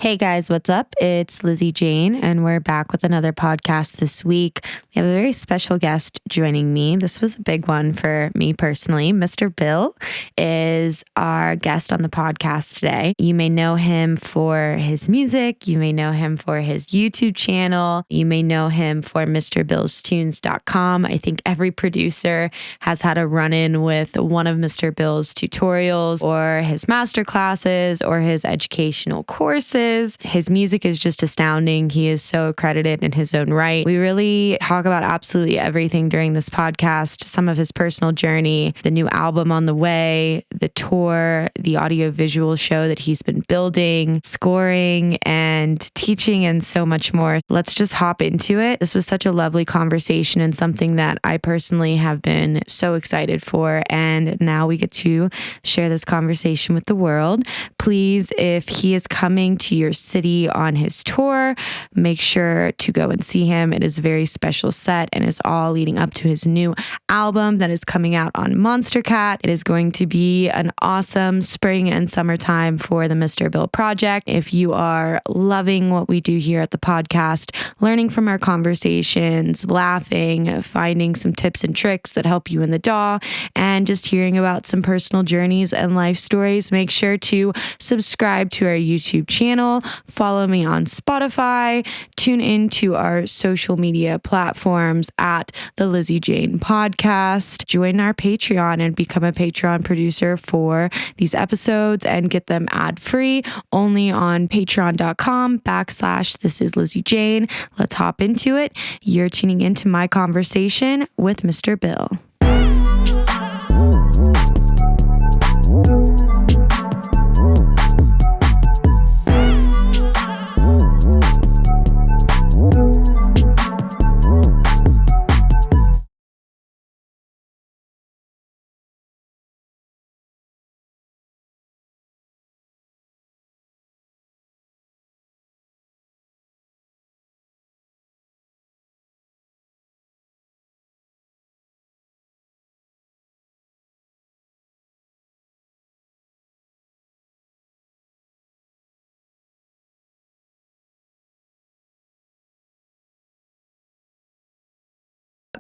Hey guys, what's up? It's Lizzie Jane, and we're back with another podcast this week. We have a very special guest joining me. This was a big one for me personally. Mr.Bill is our guest on the podcast today. You may know him for his music. You may know him for his YouTube channel. You may know him for MrBillsTunes.com. I think every producer has had a run-in with one of Mr. Bill's tutorials or his master classes or his educational courses. His music is just astounding. He is so accredited in his own right. We really talk about absolutely everything during this podcast, some of his personal journey, the new album on the way, the tour, the audio-visual show that he's been building, scoring and teaching, and so much more. Let's just hop into it. This was such a lovely conversation and something that I personally have been so excited for. And now we get to share this conversation with the world. Please, if he is coming to your city on his tour, make sure to go and see him. It is a very special set and is all leading up to his new album that is coming out on Monstercat. It is going to be an awesome spring and summertime for the Mr. Bill project. If you are loving what we do here at the podcast, learning from our conversations, laughing, finding some tips and tricks that help you in the DAW, and just hearing about some personal journeys and life stories, make sure to subscribe to our YouTube channel. Follow me on Spotify. Tune into our social media platforms at the Lizzie Jane Podcast. Join our Patreon and become a Patreon producer for these episodes and get them ad-free only on patreon.com/This Is Lizzie Jane. Let's hop into it. You're tuning into my conversation with Mr. Bill.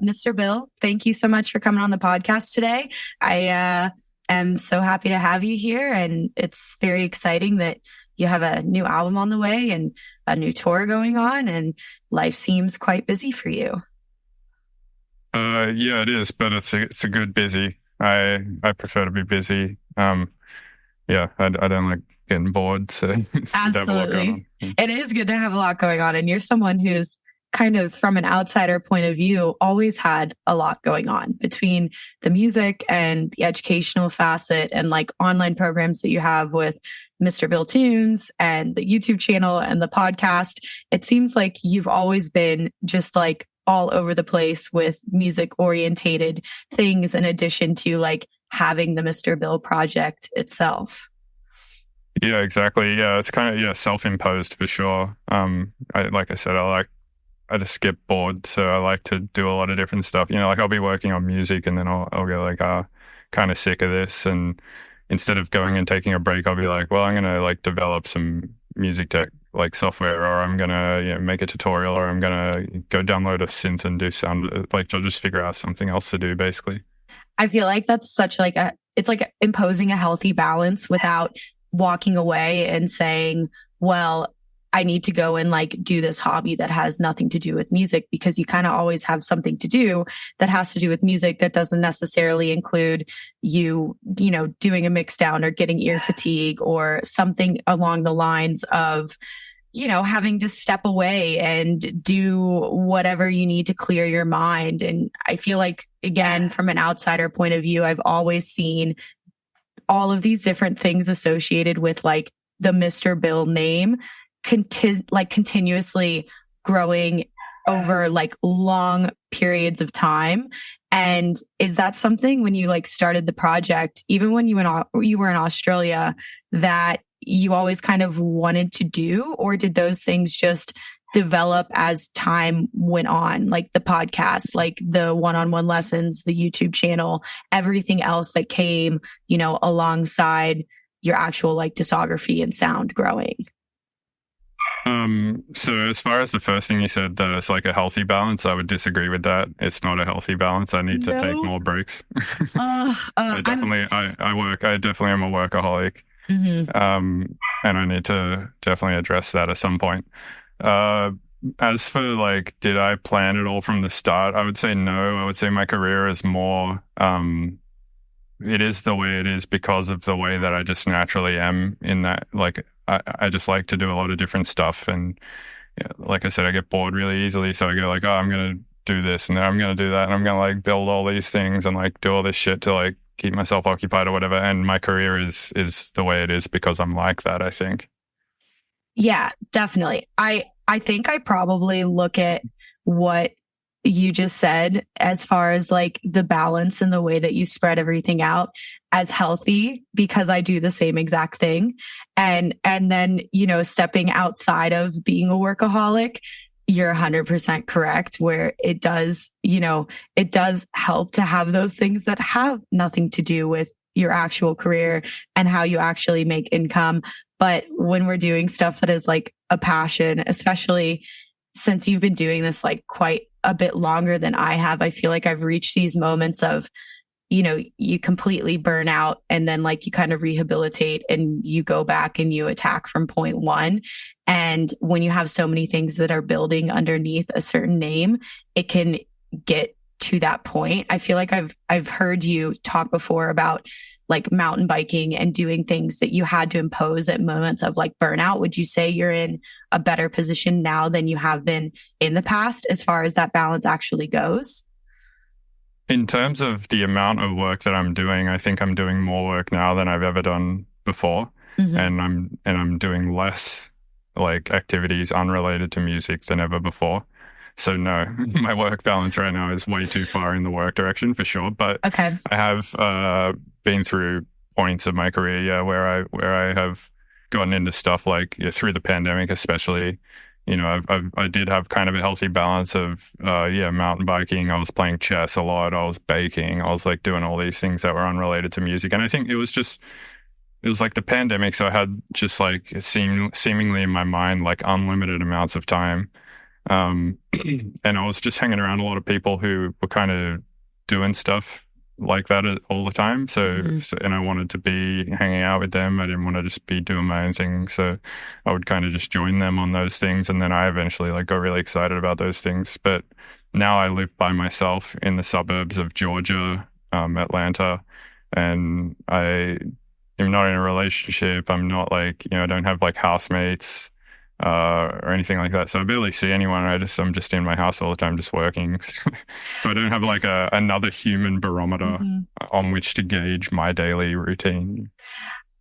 Mr. Bill, thank you so much for coming on the podcast today. I am so happy to have you here, and it's very exciting that you have a new album on the way and a new tour going on, and life seems quite busy for you. Yeah, it is, but it's a good busy. I prefer to be busy. Yeah, I don't like getting bored, so absolutely. It is good to have a lot going on, and you're someone who's kind of, from an outsider point of view, always had a lot going on between the music and the educational facet and like online programs that you have with Mr. Bill Tunes and the YouTube channel and the podcast. It seems like you've always been just like all over the place with music orientated things, in addition to like having the Mr. Bill project itself. Yeah, exactly. Yeah, it's kind of self-imposed for sure. Like I said, I just get bored, so I like to do a lot of different stuff. Like I'll be working on music and then I'll go like, kind of sick of this. And instead of going and taking a break, I'll be like, well, I'm going to like develop some music tech like software, or I'm going to make a tutorial, or I'm going to go download a synth and do sound. Like I'll just figure out something else to do basically. I feel like that's such like it's like imposing a healthy balance without walking away and saying, well, I need to go and like do this hobby that has nothing to do with music, because you kind of always have something to do that has to do with music that doesn't necessarily include you doing a mix down or getting ear fatigue or something along the lines of, having to step away and do whatever you need to clear your mind. And I feel like, again, from an outsider point of view, I've always seen all of these different things associated with like the Mr. Bill name continuously growing over like long periods of time. And is that something when you like started the project, even when you were in Australia, that you always kind of wanted to do, or did those things just develop as time went on, like the podcast, like the one-on-one lessons, the YouTube channel, everything else that came, alongside your actual like discography and sound growing? So as far as the first thing you said, that it's like a healthy balance, I would disagree with that. It's not a healthy balance. I need to take No. more breaks. I'm. I definitely am a workaholic. Mhm. And I need to definitely address that at some point. Uh, as for like, did I plan it all from the start? I would say no. I would say my career is more, it is the way it is because of the way that I just naturally am in that. Like, I just like to do a lot of different stuff. And yeah, like I said, I get bored really easily. So I go like, oh, I'm going to do this and then I'm going to do that. And I'm going to like build all these things and like do all this shit to like keep myself occupied or whatever. And my career is the way it is because I'm like that, I think. Yeah, definitely. I think I probably look at what you just said as far as like the balance and the way that you spread everything out as healthy because I do the same exact thing. And then, stepping outside of being a workaholic, you're 100% correct where it does help to have those things that have nothing to do with your actual career and how you actually make income. But when we're doing stuff that is like a passion, especially since you've been doing this like quite a bit longer than I have, I feel like I've reached these moments of, you completely burn out and then like you kind of rehabilitate and you go back and you attack from point one. And when you have so many things that are building underneath a certain name, it can get to that point. I feel like I've heard you talk before about like mountain biking and doing things that you had to impose at moments of like burnout. Would you say you're in a better position now than you have been in the past as far as that balance actually goes? In terms of the amount of work that I'm doing, I think I'm doing more work now than I've ever done before. Mm-hmm. And I'm doing less like activities unrelated to music than ever before. So no, my work balance right now is way too far in the work direction for sure. But Okay. I have been through points of my career, yeah, where I have gotten into stuff like through the pandemic, especially. I did have kind of a healthy balance of mountain biking. I was playing chess a lot. I was baking. I was like doing all these things that were unrelated to music. And I think it was like the pandemic, so I had just like seemingly in my mind like unlimited amounts of time. Um, and I was just hanging around a lot of people who were kind of doing stuff like that all the time. Mm-hmm. And I wanted to be hanging out with them. I didn't want to just be doing my own thing. So I would kind of just join them on those things. And then I eventually like got really excited about those things. But now I live by myself in the suburbs of Georgia, Atlanta, and I am not in a relationship. I'm not like, I don't have like housemates or anything like that. So I barely see anyone. I'm just in my house all the time, just working. So I don't have like another human barometer Mm-hmm. on which to gauge my daily routine.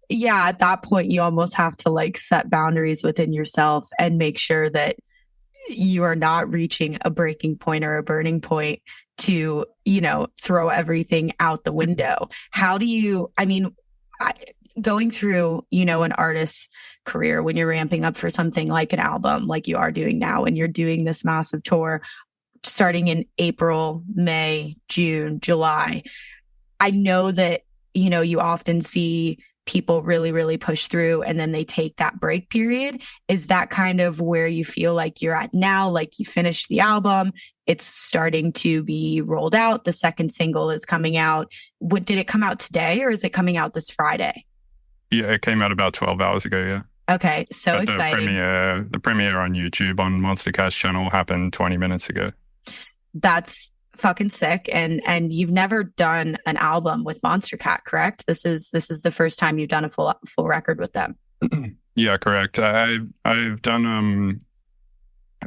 Yeah, at that point, you almost have to like set boundaries within yourself and make sure that you are not reaching a breaking point or a burning point to, throw everything out the window. How do you, I mean, I, going through, an artist's career when you're ramping up for something like an album, like you are doing now, and you're doing this massive tour starting in April, May, June, July. I know that, you often see people really, really push through and then they take that break period. Is that kind of where you feel like you're at now? Like you finished the album, it's starting to be rolled out. The second single is coming out. Did it come out today or is it coming out this Friday? Yeah, it came out about 12 hours ago, yeah. Okay, so But exciting. the premiere on YouTube on Monstercat's channel happened 20 minutes ago. That's fucking sick. And you've never done an album with Monstercat, correct? This is the first time you've done a full record with them. Yeah, correct. I've done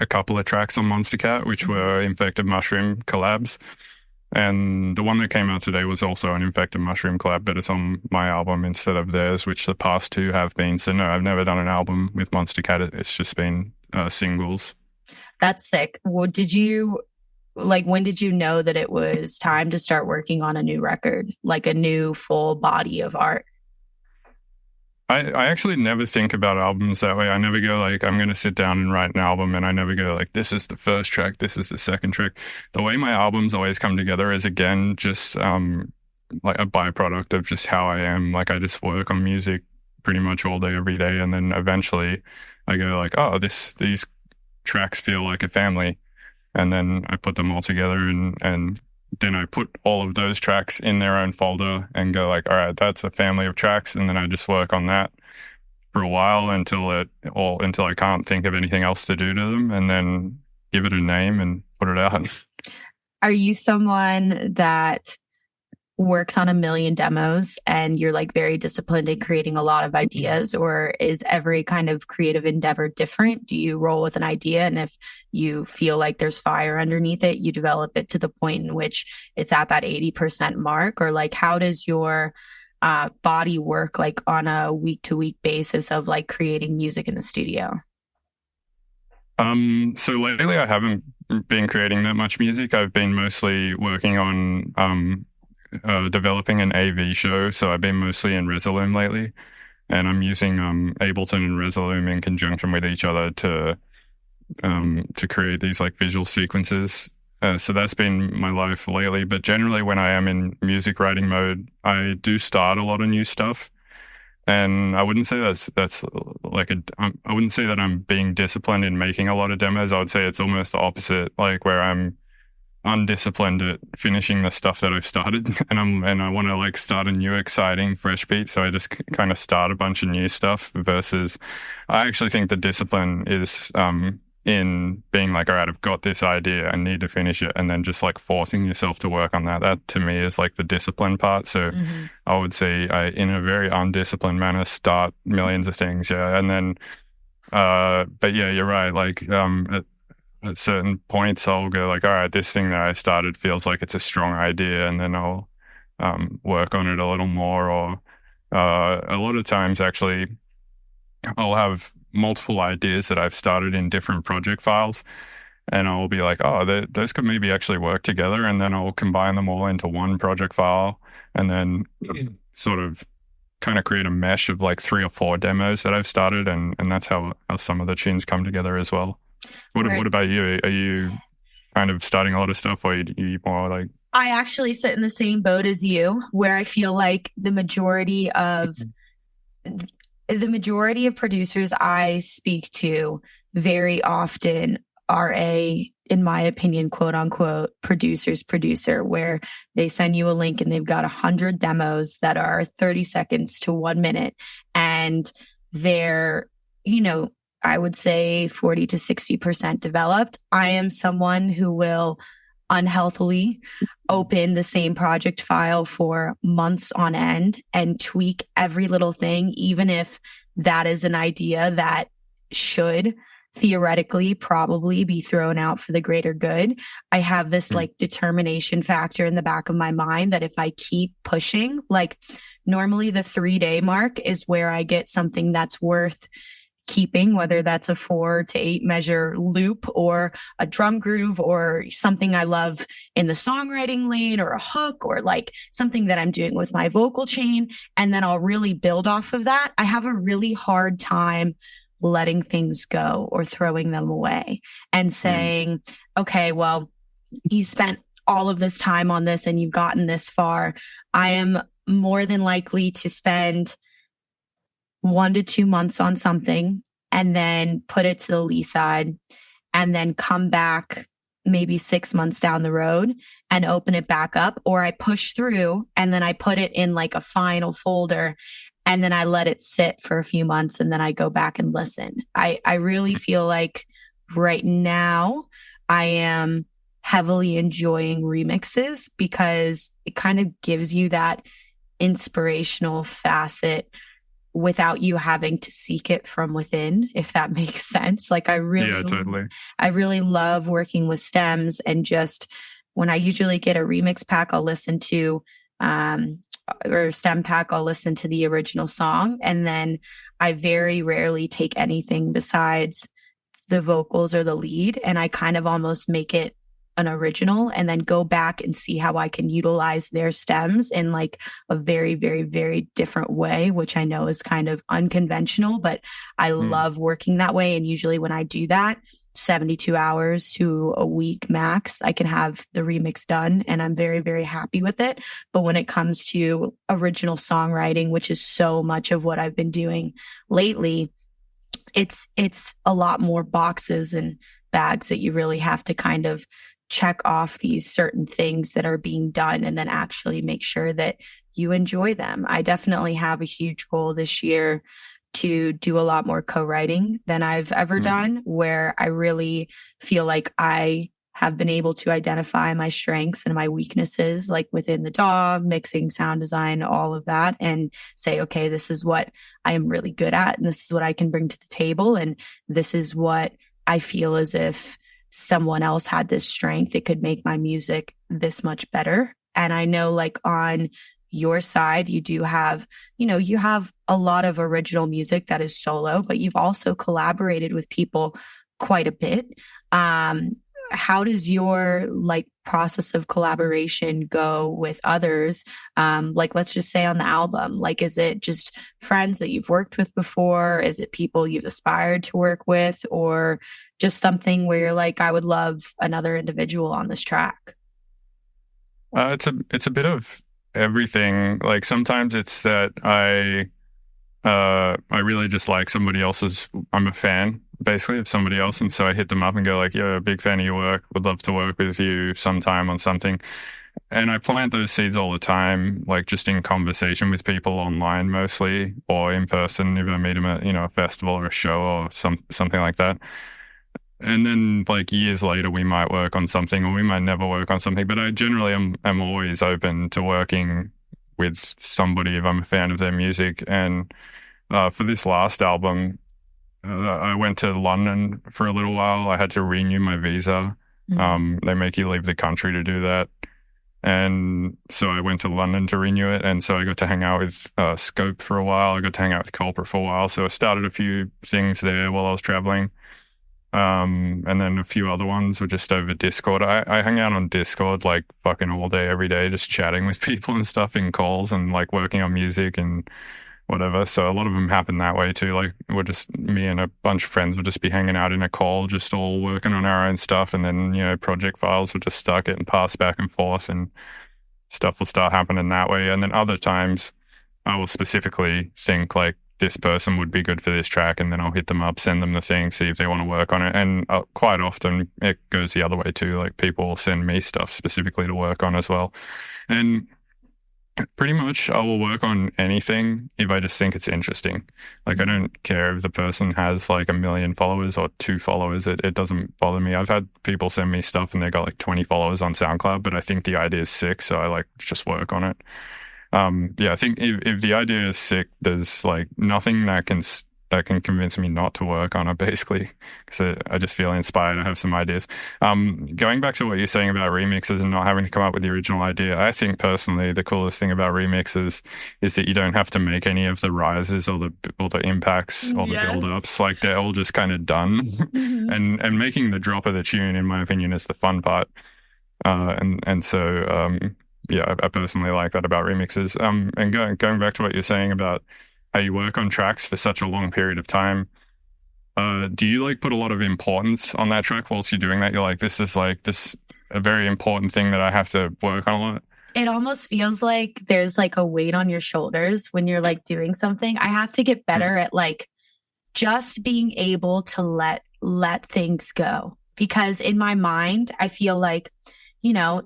a couple of tracks on Monstercat, which were Infected Mushroom collabs. And the one that came out today was also an Infected Mushroom collab, but it's on my album instead of theirs, which the past two have been. So no, I've never done an album with Monstercat. It's just been singles. That's sick. When did you know that it was time to start working on a new record, like a new full body of art? I actually never think about albums that way. I never go like, I'm going to sit down and write an album, and I never go like, this is the first track, this is the second track. The way my albums always come together is, again, just like a byproduct of just how I am. Like I just work on music pretty much all day, every day. And then eventually I go like, oh, these tracks feel like a family, and then I put them all together, and then I put all of those tracks in their own folder and go like, all right, that's a family of tracks, and then I just work on that for a while until I can't think of anything else to do to them, and then give it a name and put it out. Are you someone that works on a million demos and you're like very disciplined in creating a lot of ideas, or is every kind of creative endeavor different? Do you roll with an idea, and if you feel like there's fire underneath it, you develop it to the point in which it's at that 80% mark? Or like, how does your body work like on a week to week basis of like creating music in the studio? So lately I haven't been creating that much music. I've been mostly working on developing an AV show. So I've been mostly in Resolume lately, and I'm using Ableton and Resolume in conjunction with each other to create these like visual sequences. So that's been my life lately. But generally, when I am in music writing mode, I do start a lot of new stuff. And I wouldn't say that's like I wouldn't say that I'm being disciplined in making a lot of demos. I would say it's almost the opposite, like where I'm undisciplined at finishing the stuff that I've started, and I want to like start a new exciting fresh beat. So I just kind of start a bunch of new stuff versus I actually think the discipline is in being like, all right, I've got this idea, I need to finish it, and then just like forcing yourself to work on that. That to me is like the discipline part. So I would say I, in a very undisciplined manner, start millions of things. Yeah. And then, but yeah, you're right. Like, at certain points, I'll go like, all right, this thing that I started feels like it's a strong idea, and then I'll work on it a little more. Or a lot of times, actually, I'll have multiple ideas that I've started in different project files, and I'll be like, oh, those could maybe actually work together, and then I'll combine them all into one project file, and then sort of kind of create a mesh of like 3 or 4 demos that I've started, and that's how some of the tunes come together as well. What about you? Are you kind of starting a lot of stuff, or you more like? I actually sit in the same boat as you, where I feel like the majority of producers I speak to very often are in my opinion, quote unquote, producer, where they send you a link and they've got 100 demos that are 30 seconds to 1 minute. And they're, I would say 40 to 60% developed. I am someone who will unhealthily open the same project file for months on end and tweak every little thing, even if that is an idea that should theoretically probably be thrown out for the greater good. I have this like determination factor in the back of my mind that if I keep pushing, like normally the 3-day mark is where I get something that's worth keeping, whether that's a 4 to 8 measure loop or a drum groove or something I love in the songwriting lane, or a hook, or like something that I'm doing with my vocal chain. And then I'll really build off of that. I have a really hard time letting things go or throwing them away and saying, okay, well, you spent all of this time on this and you've gotten this far. I am more than likely to spend 1 to 2 months on something and then put it to the lee side, and then come back maybe 6 months down the road and open it back up. Or I push through and then I put it in like a final folder, and then I let it sit for a few months, and then I go back and listen. I really feel like right now I am heavily enjoying remixes because it kind of gives you that inspirational facet without you having to seek it from within, if that makes sense. Like I really love working with stems, and just when I usually get a remix pack, I'll listen to or stem pack, I'll listen to the original song, and then I very rarely take anything besides the vocals or the lead, and I kind of almost make it an original, and then go back and see how I can utilize their stems in like a very, very, very different way, which I know is kind of unconventional, but I love working that way. And usually when I do that, 72 hours to a week max, I can have the remix done, and I'm very, very happy with it. But when it comes to original songwriting, which is so much of what I've been doing lately, it's a lot more boxes and bags that you really have to kind of check off these certain things that are being done and then actually make sure that you enjoy them. I definitely have a huge goal this year to do a lot more co-writing than I've ever done, where I really feel like I have been able to identify my strengths and my weaknesses, like within the DAW, mixing, sound design, all of that, and say, okay, this is what I am really good at, and this is what I can bring to the table, and this is what I feel as if someone else had this strength, it could make my music this much better. And I know, like, on your side, you do have, you have a lot of original music that is solo, but you've also collaborated with people quite a bit. How does your like process of collaboration go with others? Like, let's just say on the album, like, is it just friends that you've worked with before? Is it people you've aspired to work with, or just something where you're like, I would love another individual on this track? It's a bit of everything. Like sometimes it's that I really just like somebody else's. I'm a fan basically of somebody else, and so I hit them up and go like, "Yeah, big fan of your work. Would love to work with you sometime on something." And I plant those seeds all the time, like just in conversation with people online mostly, or in person if I meet them at a festival or a show or something like that. And then like years later, we might work on something, or we might never work on something. But I generally am always open to working with somebody if I'm a fan of their music. And for this last album, I went to London for a little while. I had to renew my visa. They make you leave the country to do that. And so I went to London to renew it. And so I got to hang out with Scope for a while. I got to hang out with Culprit for a while. So I started a few things there while I was traveling. And then a few other ones were just over Discord. I hang out on Discord like fucking all day, every day, just chatting with people and stuff in calls and like working on music and whatever. So a lot of them happen that way too. Like we're just, me and a bunch of friends would just be hanging out in a call, just all working on our own stuff. And then, project files would just start getting passed back and forth and stuff will start happening that way. And then other times I will specifically think like, this person would be good for this track, and then I'll hit them up, send them the thing, see if they want to work on it. And quite often it goes the other way too. Like people will send me stuff specifically to work on as well. And pretty much I will work on anything if I just think it's interesting. Like I don't care if the person has like 1 million followers or 2 followers. It doesn't bother me. I've had people send me stuff and they got like 20 followers on SoundCloud, but I think the idea is sick, so I like just work on it. I think if the idea is sick, there's like nothing that can convince me not to work on it, basically, because I just feel inspired. I have some ideas. Going back to what you're saying about remixes and not having to come up with the original idea, I think personally the coolest thing about remixes is that you don't have to make any of the rises or the impacts or the build-ups. Like they're all just kind of done. And making the drop of the tune, in my opinion, is the fun part. I personally like that about remixes. And going back to what you're saying about how you work on tracks for such a long period of time, do you like put a lot of importance on that track whilst you're doing that? You're like, this is like a very important thing that I have to work on a lot. It almost feels like there's like a weight on your shoulders when you're like doing something. I have to get better at like just being able to let things go, because in my mind, I feel like,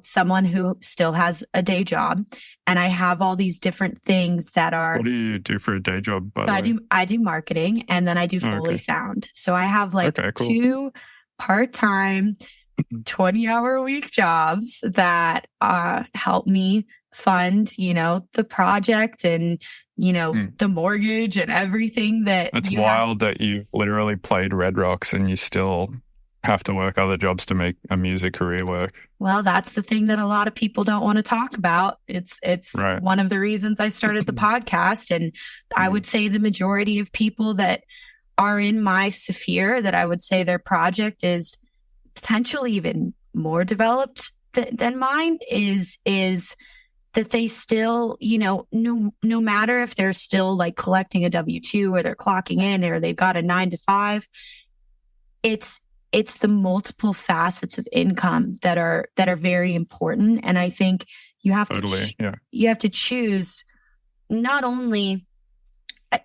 someone who still has a day job, and I have all these different things that are. What do you do for a day job? I do marketing, and then I do Foley sound. So I have like 2 part-time 20-hour-a-week jobs that help me fund, the project and, the mortgage and everything that. It's wild that you've literally played Red Rocks and you still have to work other jobs to make a music career work. Well, that's the thing that a lot of people don't want to talk about. It's right. One of the reasons I started the podcast. And I would say the majority of people that are in my sphere, that I would say their project is potentially even more developed than mine, is that they still, no matter if they're still like collecting a W-2 or they're clocking in or they've got a 9 to 5, it's the multiple facets of income that are very important. And I think you have to choose not only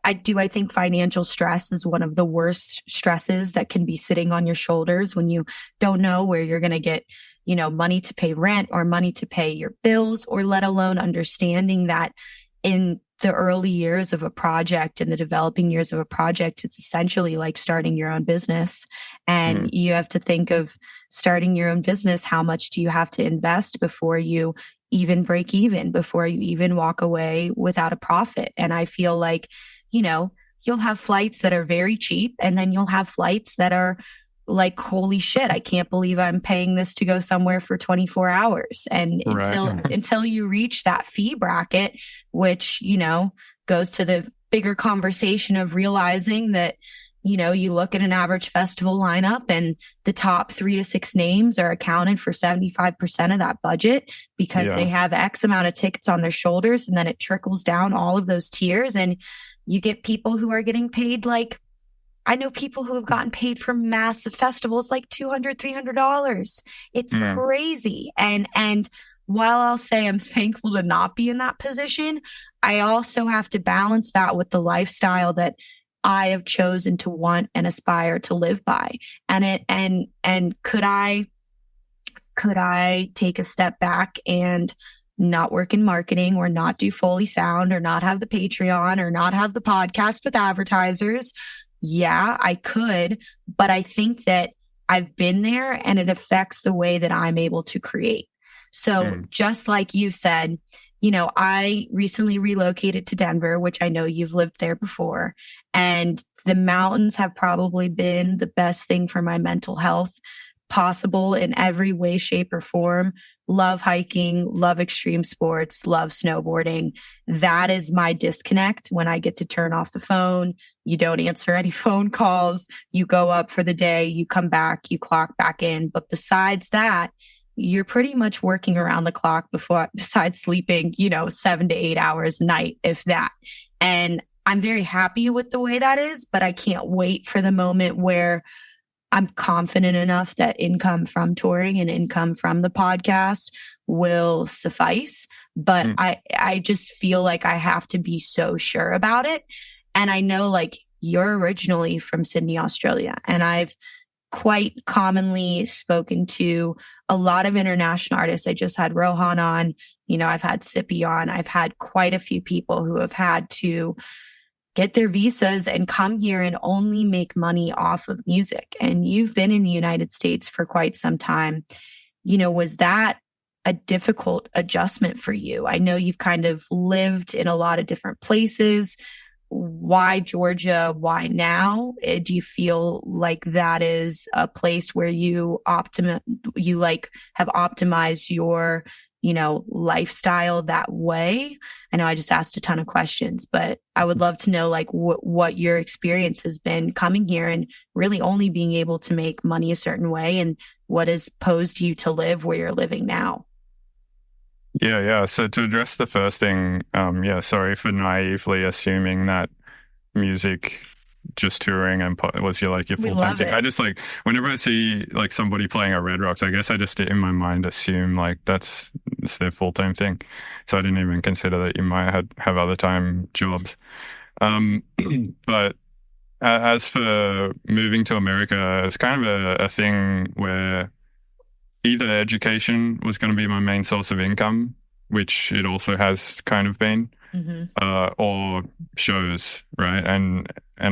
I think financial stress is one of the worst stresses that can be sitting on your shoulders when you don't know where you're going to get, money to pay rent or money to pay your bills, or let alone understanding that in the early years of a project and the developing years of a project, it's essentially like starting your own business. And you have to think of starting your own business. How much do you have to invest before you even break even, before you even walk away without a profit? And I feel like, you'll have flights that are very cheap, and then you'll have flights that are like, holy shit, I can't believe I'm paying this to go somewhere for 24 hours. And until you reach that fee bracket, which, goes to the bigger conversation of realizing that, you look at an average festival lineup and the top 3 to 6 names are accounted for 75% of that budget because they have X amount of tickets on their shoulders. And then it trickles down all of those tiers, and you get people who are getting paid like, I know people who have gotten paid for massive festivals like $200, $300. It's crazy. And while I'll say I'm thankful to not be in that position, I also have to balance that with the lifestyle that I have chosen to want and aspire to live by. And could I take a step back and not work in marketing, or not do Foley Sound, or not have the Patreon, or not have the podcast with advertisers? Yeah, I could, but I think that I've been there and it affects the way that I'm able to create. So just like you said, I recently relocated to Denver, which I know you've lived there before, and the mountains have probably been the best thing for my mental health possible in every way, shape, or form. Love hiking, love extreme sports, love snowboarding. That is my disconnect when I get to turn off the phone. You don't answer any phone calls. You go up for the day, you come back, you clock back in. But besides that, you're pretty much working around the clock besides sleeping, 7 to 8 hours a night, if that. And I'm very happy with the way that is, but I can't wait for the moment where I'm confident enough that income from touring and income from the podcast will suffice. But I just feel like I have to be so sure about it. And I know, like, you're originally from Sydney, Australia, and I've quite commonly spoken to a lot of international artists. I just had Rohan on, I've had Sippy on. I've had quite a few people who have had to get their visas and come here and only make money off of music. And you've been in the United States for quite some time. Was that a difficult adjustment for you? I know you've kind of lived in a lot of different places. Why Georgia? Why now? Do you feel like that is a place where you have optimized your lifestyle that way? I know I just asked a ton of questions, but I would love to know, like, what your experience has been coming here and really only being able to make money a certain way, and what has posed you to live where you're living now. Yeah. So to address the first thing, sorry for naively assuming that music, just touring and was your full-time thing. I just whenever I see like somebody playing at Red Rocks, I guess I just in my mind assume like it's their full-time thing. So I didn't even consider that you might have other time jobs. But as for moving to America, it's kind of a thing where either education was going to be my main source of income, which it also has kind of been, or shows, right? And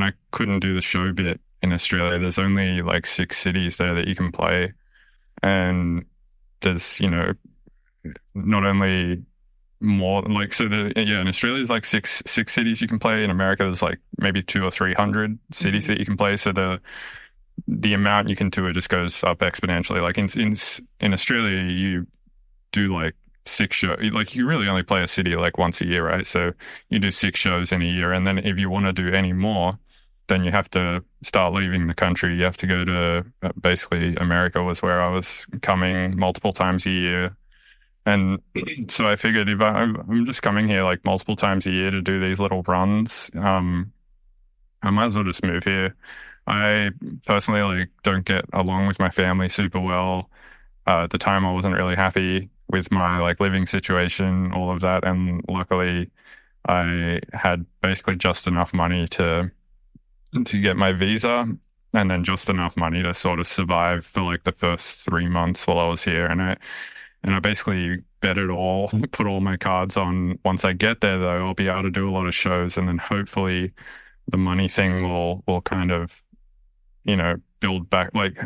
I couldn't do the show bit in Australia. There's only like 6 cities there that you can play, and there's not only more in Australia there's like six cities you can play. In America there's like maybe 200 or 300 cities that you can play. So the amount you can tour just goes up exponentially. Like in Australia, you do like 6 shows. Like you really only play a city like once a year, right? So you do 6 shows in a year, and then if you want to do any more, then you have to start leaving the country. You have to go to basically America was where I was coming multiple times a year. And so I figured if I'm just coming here like multiple times a year to do these little runs, I might as well just move here. I personally don't get along with my family super well. At the time I wasn't really happy with my living situation, all of that. And luckily I had basically just enough money to get my visa, and then just enough money to sort of survive for like the first 3 months while I was here. And I basically bet it all, put all my cards on once I get there, though, I'll be able to do a lot of shows, and then hopefully the money thing will kind of, build back. Like,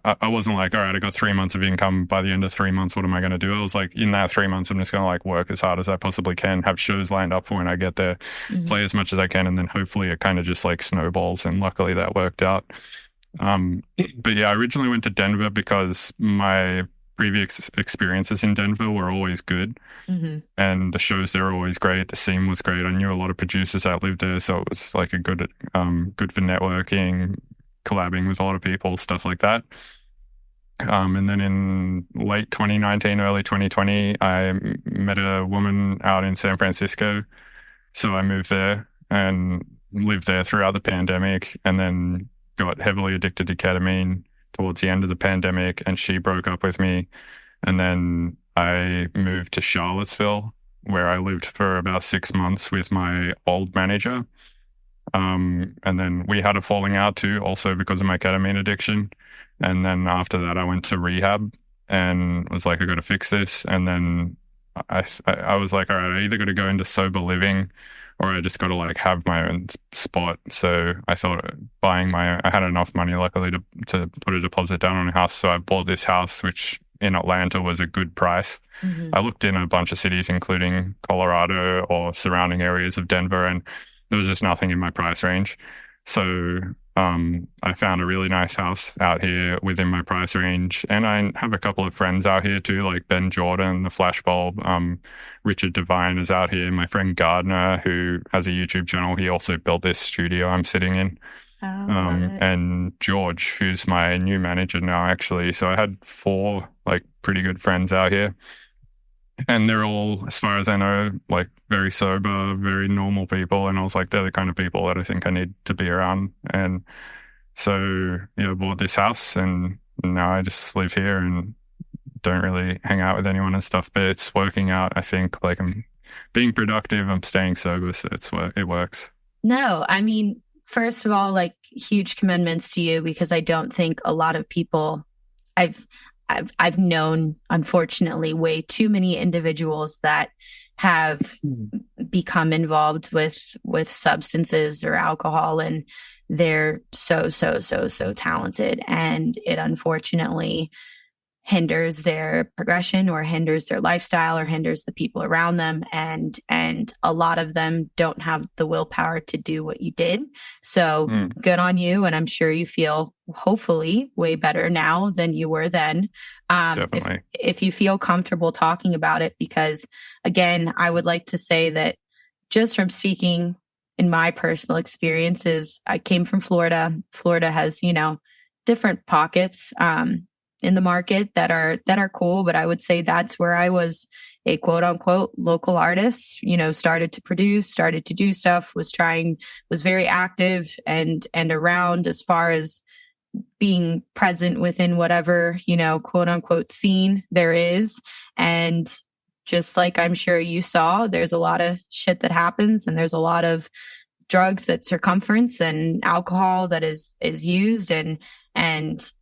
I wasn't like, all right, I got 3 months of income. By the end of 3 months, what am I going to do? I was like, in that 3 months, I'm just going to like work as hard as I possibly can, have shows lined up for when I get there, play as much as I can, and then hopefully it kind of just like snowballs. And luckily that worked out. But yeah, I originally went to Denver because my previous experiences in Denver were always good, and the shows there were always great. The scene was great. I knew a lot of producers that lived there, so it was like a good for networking, collabing with a lot of people, stuff like that. And then in late 2019, early 2020, I met a woman out in San Francisco. So I moved there and lived there throughout the pandemic, and then got heavily addicted to ketamine towards the end of the pandemic, and she broke up with me. And then I moved to Charlottesville, where I lived for about 6 months with my old manager. And then we had a falling out too, also because of my ketamine addiction. And then after that, I went to rehab and was like, I got to fix this. And then I was like, all right, I either got to go into sober living, or I just got to like have my own spot. So I thought I had enough money, luckily, to put a deposit down on a house. So I bought this house, which in Atlanta was a good price. I looked in a bunch of cities, including Colorado or surrounding areas of Denver, and there was just nothing in my price range. So I found a really nice house out here within my price range. And I have a couple of friends out here too, like Ben Jordan, the Flashbulb. Richard Devine is out here. My friend Gardner, who has a YouTube channel, he also built this studio I'm sitting in. And George, who's my new manager now, actually. So I had 4 like pretty good friends out here. And they're all, as far as I know, like very sober, very normal people. And I was like, they're the kind of people that I think I need to be around. And so, I bought this house, and now I just live here and don't really hang out with anyone and stuff. But it's working out. I think like I'm being productive. I'm staying sober. So it works. No, I mean, first of all, like huge commendments to you, because I don't think a lot of people I've known, unfortunately, way too many individuals that have become involved with substances or alcohol, and they're so talented, and it unfortunately hinders their progression or hinders their lifestyle or hinders the people around them. And a lot of them don't have the willpower to do what you did. So good on you. And I'm sure you feel hopefully way better now than you were then. Definitely. If you feel comfortable talking about it, because again, I would like to say that just from speaking in my personal experiences, I came from Florida. Florida has, different pockets, in the market that are cool, but I would say that's where I was a quote unquote local artist, started to produce, started to do stuff, was very active and around as far as being present within whatever, quote unquote scene there is. And just like I'm sure you saw, there's a lot of shit that happens, and there's a lot of drugs that circumference and alcohol that is used, and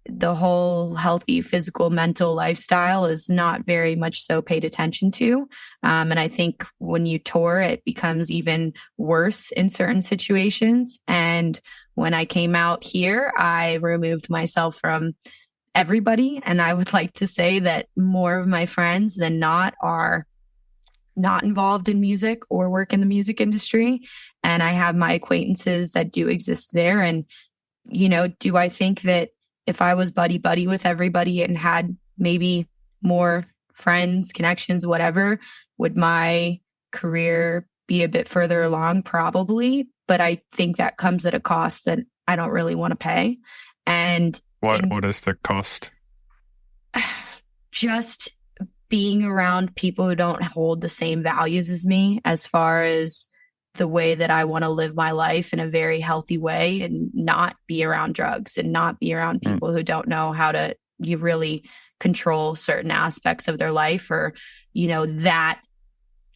the whole healthy physical, mental lifestyle is not very much so paid attention to. And I think when you tour, it becomes even worse in certain situations. And when I came out here, I removed myself from everybody. And I would like to say that more of my friends than not are not involved in music or work in the music industry. And I have my acquaintances that do exist there. And do I think that if I was buddy with everybody and had maybe more friends, connections, whatever, would my career be a bit further along? Probably. But I think that comes at a cost that I don't really want to pay. And what is the cost? Just being around people who don't hold the same values as me, as far as the way that I want to live my life in a very healthy way, and not be around drugs and not be around people who don't know how to really control certain aspects of their life, or, that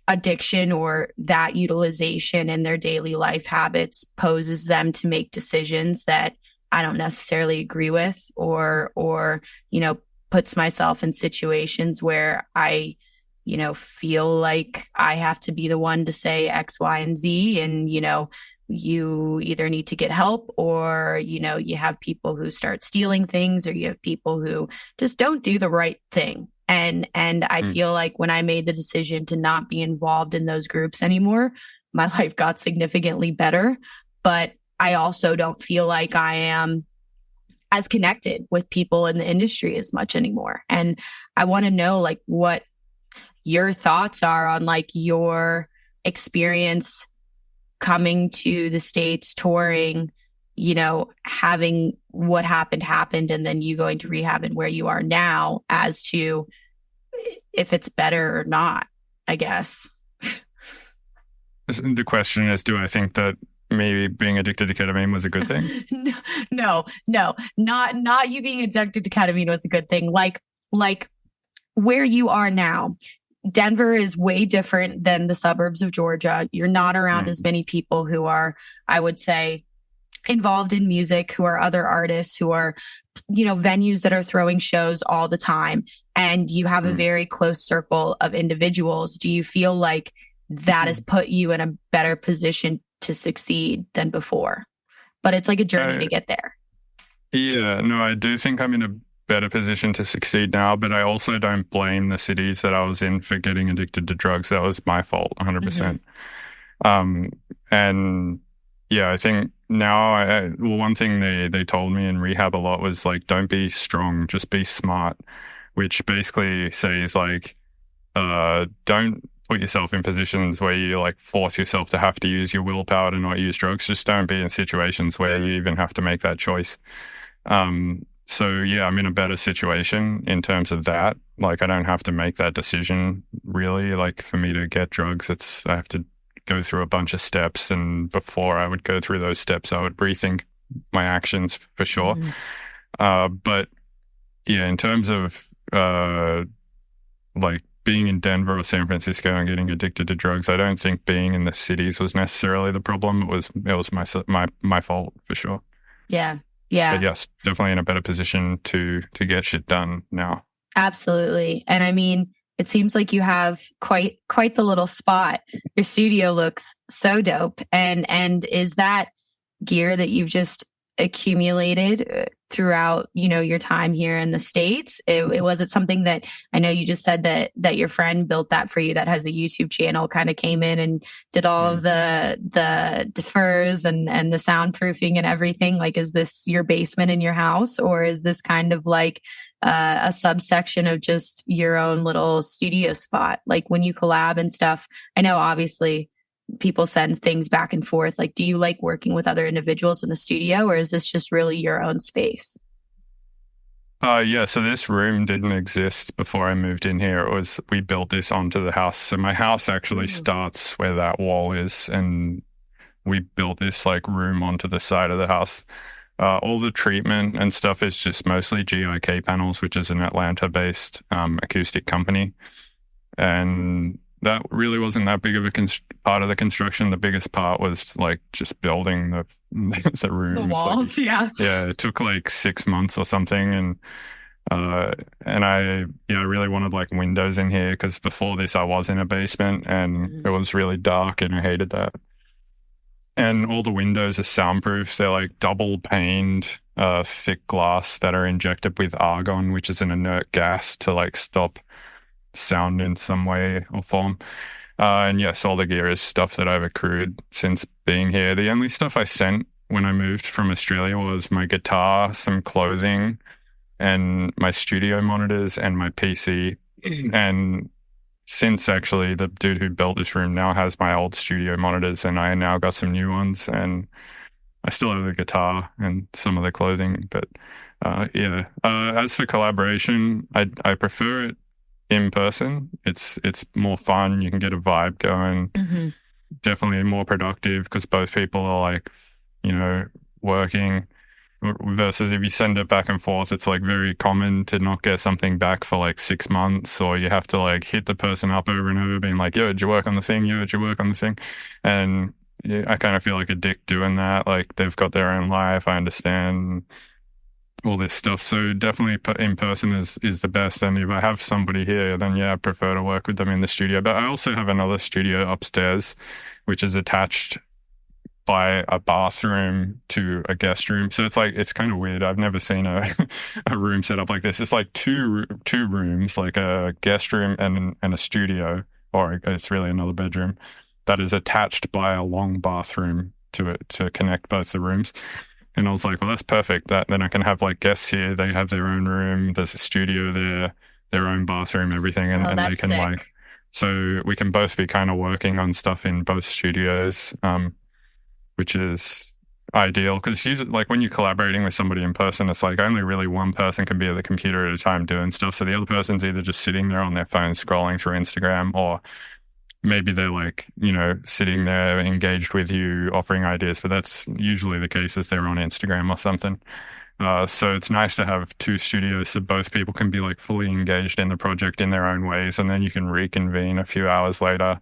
addiction or that utilization in their daily life habits poses them to make decisions that I don't necessarily agree with, or puts myself in situations where I feel like I have to be the one to say X, Y, and Z. And, you either need to get help, or, you have people who start stealing things, or you have people who just don't do the right thing. And I feel like when I made the decision to not be involved in those groups anymore, my life got significantly better. But I also don't feel like I am as connected with people in the industry as much anymore. And I want to know like what your thoughts are on like your experience coming to the States, touring, having what happened, and then you going to rehab and where you are now, as to if it's better or not, I guess. The question is, do I think that maybe being addicted to ketamine was a good thing? No, not you being addicted to ketamine was a good thing. Like where you are now, Denver is way different than the suburbs of Georgia. You're not around as many people who are, I would say, involved in music, who are other artists, who are, venues that are throwing shows all the time. And you have a very close circle of individuals. Do you feel like that has put you in a better position to succeed than before? But it's like a journey to get there. Yeah, no, I do think I'm in a better position to succeed now, but I also don't blame the cities that I was in for getting addicted to drugs. That was my fault, 100%. And yeah, I think now, one thing they told me in rehab a lot was like, don't be strong, just be smart, which basically says like, don't put yourself in positions where you like force yourself to have to use your willpower to not use drugs. Just don't be in situations where you even have to make that choice. So yeah, I'm in a better situation in terms of that. Like, I don't have to make that decision really. Like, for me to get drugs, I have to go through a bunch of steps, and before I would go through those steps, I would rethink my actions for sure. But yeah, in terms of like being in Denver or San Francisco and getting addicted to drugs, I don't think being in the cities was necessarily the problem. It was my fault for sure. Yeah. Yeah. But yes, definitely in a better position to get shit done now. Absolutely. And I mean, it seems like you have quite the little spot. Your studio looks so dope. And is that gear that you've just accumulated throughout, your time here in the States? Was it something that, I know you just said that your friend built that for you, that has a YouTube channel, kind of came in and did all of the defers and the soundproofing and everything. Like, is this your basement in your house, or is this kind of like a subsection of just your own little studio spot? Like, when you collab and stuff, I know obviously people send things back and forth. Like, do you like working with other individuals in the studio, or is this just really your own space? Yeah, so this room didn't exist before I moved in here. We built this onto the house. So my house actually starts where that wall is, and we built this like room onto the side of the house. All the treatment and stuff is just mostly GIK Panels, which is an Atlanta-based acoustic company. And that really wasn't that big of a part of the construction. The biggest part was like just building the rooms. The walls, like, yeah. It took like 6 months or something, and I really wanted like windows in here, because before this I was in a basement and it was really dark and I hated that. And all the windows are soundproof. They're like double paned, thick glass that are injected with argon, which is an inert gas to like stop sound in some way or form. And yes, all the gear is stuff that I've accrued since being here. The only stuff I sent when I moved from Australia was my guitar, some clothing, and my studio monitors and my PC. And since actually the dude who built this room now has my old studio monitors, and I now got some new ones, and I still have the guitar and some of the clothing. But as for collaboration, I prefer it in person. It's more fun. You can get a vibe going. Definitely more productive, because both people are like, working. versus if you send it back and forth, it's like very common to not get something back for like 6 months, or you have to like hit the person up over and over being like, yo, did you work on the thing? Yo, did you work on the thing? And yeah, I kind of feel like a dick doing that. Like they've got their own life. I understand all this stuff. So definitely in person is the best. And if I have somebody here, then yeah, I prefer to work with them in the studio. But I also have another studio upstairs, which is attached by a bathroom to a guest room. So it's like, it's kind of weird. I've never seen a a room set up like this. It's like two rooms, like a guest room and a studio, or it's really another bedroom that is attached by a long bathroom to it to connect both the rooms. And I was like, well, that's perfect. That then I can have like guests here. They have their own room. There's a studio there, their own bathroom, everything, and they can sick. like, so we can both be kind of working on stuff in both studios. Which is ideal because usually, like when you're collaborating with somebody in person, it's like only really one person can be at the computer at a time doing stuff. So the other person's either just sitting there on their phone scrolling through Instagram, or maybe they're like, sitting there engaged with you, offering ideas. But that's usually the case is they're on Instagram or something. So it's nice to have two studios so both people can be like fully engaged in the project in their own ways, and then you can reconvene a few hours later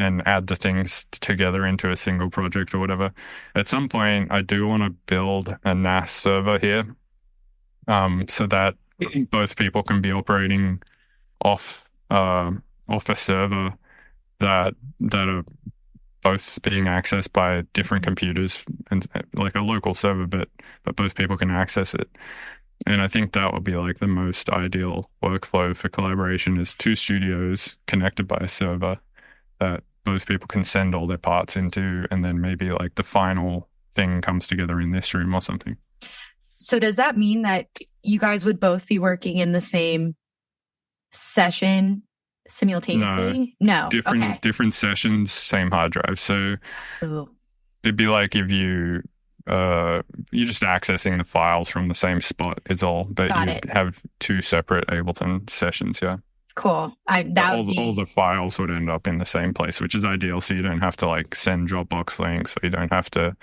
and add the things together into a single project or whatever. At some point, I do want to build a NAS server here, so that both people can be operating off a server that are both being accessed by different computers, and like a local server, but both people can access it. And I think that would be like the most ideal workflow for collaboration is two studios connected by a server that both people can send all their parts into, and then maybe like the final thing comes together in this room or something. So does that mean that you guys would both be working in the same session simultaneously? No. Different sessions, same hard drive. So it'd be like if you're just accessing the files from the same spot is all, but you have two separate Ableton sessions. Yeah. Cool. All the files would end up in the same place, which is ideal. So you don't have to like send Dropbox links, or you don't have to,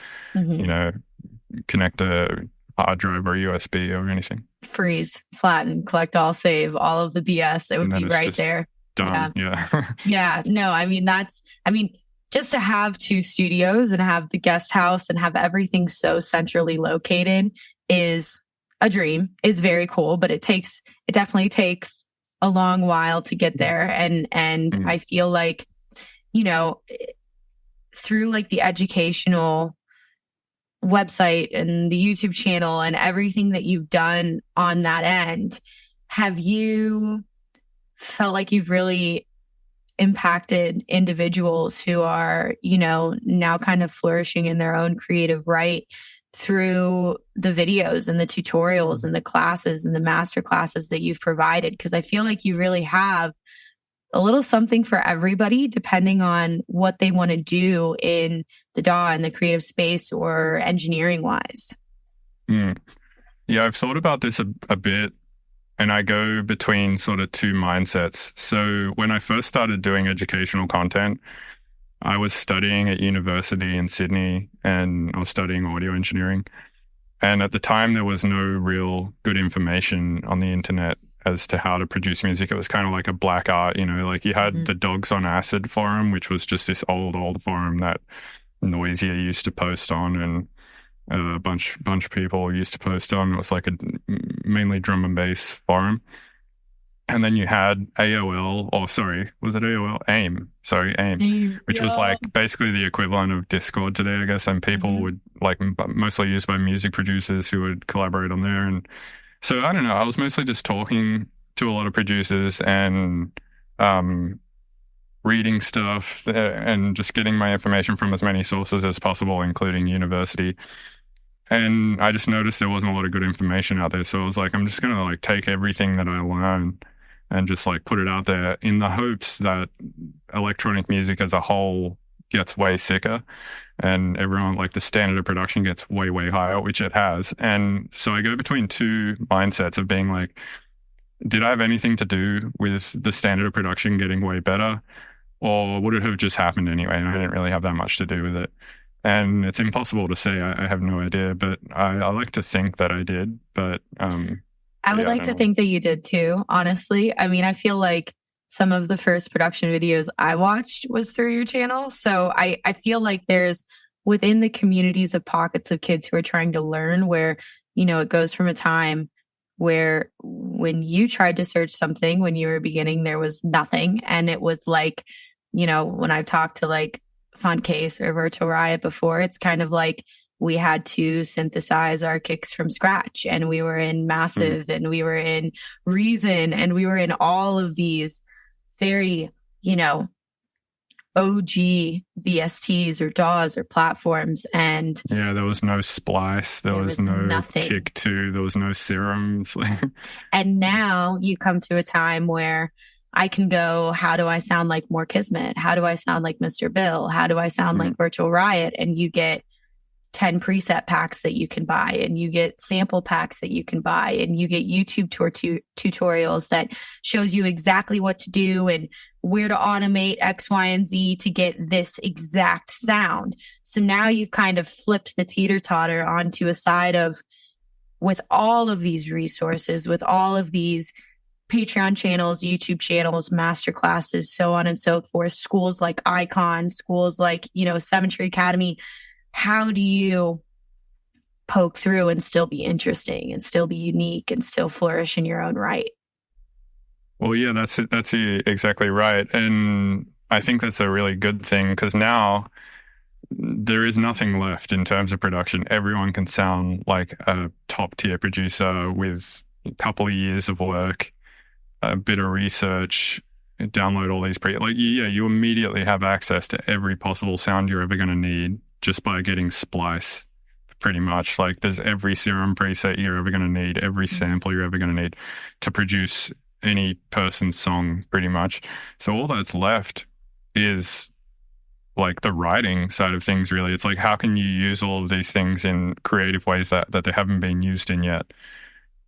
connect a hard drive or USB or anything. Freeze, flatten, collect all, save, all of the BS. It would be right there. Done. Yeah. Yeah. No, just to have two studios and have the guest house and have everything so centrally located is a dream, is very cool, but it definitely takes a long while to get there. And I feel like, through like the educational website and the YouTube channel and everything that you've done on that end, have you felt like you've really impacted individuals who are, now kind of flourishing in their own creative right through the videos and the tutorials and the classes and the master classes that you've provided? Because I feel like you really have a little something for everybody, depending on what they want to do in the DAW and the creative space or engineering wise. Yeah, I've thought about this a bit, and I go between sort of two mindsets. So when I first started doing educational content, I was studying at university in Sydney, and I was studying audio engineering. And at the time, there was no real good information on the internet as to how to produce music. It was kind of like a black art, like you had the Dogs on Acid forum, which was just this old forum that Noisier used to post on, and a bunch of people used to post on. It was like a mainly drum and bass forum. And then you had AOL, or sorry, was it AOL? AIM, which was like basically the equivalent of Discord today, I guess. And people would like mostly used by music producers who would collaborate on there. And so I don't know, I was mostly just talking to a lot of producers and reading stuff and just getting my information from as many sources as possible, including university. And I just noticed there wasn't a lot of good information out there. So I was like, I'm just going to like take everything that I learn and just like put it out there in the hopes that electronic music as a whole gets way sicker, and everyone, like the standard of production gets way, way higher, which it has. And so I go between two mindsets of being like, did I have anything to do with the standard of production getting way better, or would it have just happened anyway? And I didn't really have that much to do with it. And it's impossible to say. I have no idea, but I like to think that I did. But I would like to think that you did too, honestly. I mean, I feel like some of the first production videos I watched was through your channel. So I feel like there's within the communities of pockets of kids who are trying to learn where, it goes from a time where when you tried to search something when you were beginning, there was nothing. And it was like, when I've talked to like Case or Virtual Riot before, it's kind of like we had to synthesize our kicks from scratch, and we were in Massive and we were in Reason and we were in all of these very, OG VSTs or DAWs or platforms. And yeah, there was no Splice, there was no nothing. Kick 2, there was no Serums. And now you come to a time where I can go, how do I sound like More Kismet? How do I sound like Mr.Bill? How do I sound like Virtual Riot? And you get 10 preset packs that you can buy, and you get sample packs that you can buy, and you get YouTube tutorials that shows you exactly what to do and where to automate X, Y, and Z to get this exact sound. So now you've kind of flipped the teeter-totter onto a side of, with all of these resources, with all of these Patreon channels, YouTube channels, master classes, so on and so forth, schools like Icon, schools like, Seven Tree Academy. How do you poke through and still be interesting and still be unique and still flourish in your own right? Well, yeah, that's exactly right. And I think that's a really good thing, because now there is nothing left in terms of production. Everyone can sound like a top tier producer with a couple of years of work, a bit of research, download all these you immediately have access to every possible sound you're ever going to need just by getting Splice, pretty much. Like, there's every Serum preset you're ever going to need, every sample you're ever going to need to produce any person's song, pretty much. So all that's left is like the writing side of things, really. It's like, how can you use all of these things in creative ways that they haven't been used in yet?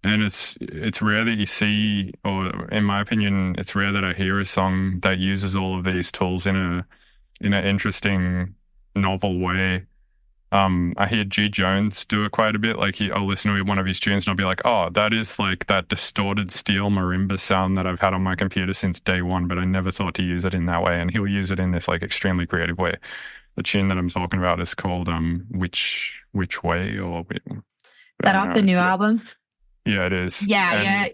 And it's rare that you see, or in my opinion, it's rare that I hear a song that uses all of these tools in an interesting, novel way. I hear G Jones do it quite a bit. Like, I'll listen to one of his tunes and I'll be like, oh, that is like that distorted steel marimba sound that I've had on my computer since day one, but I never thought to use it in that way. And he'll use it in this like extremely creative way. The tune that I'm talking about is called Which Way, or is that off the new album? Yeah, it is. Yeah.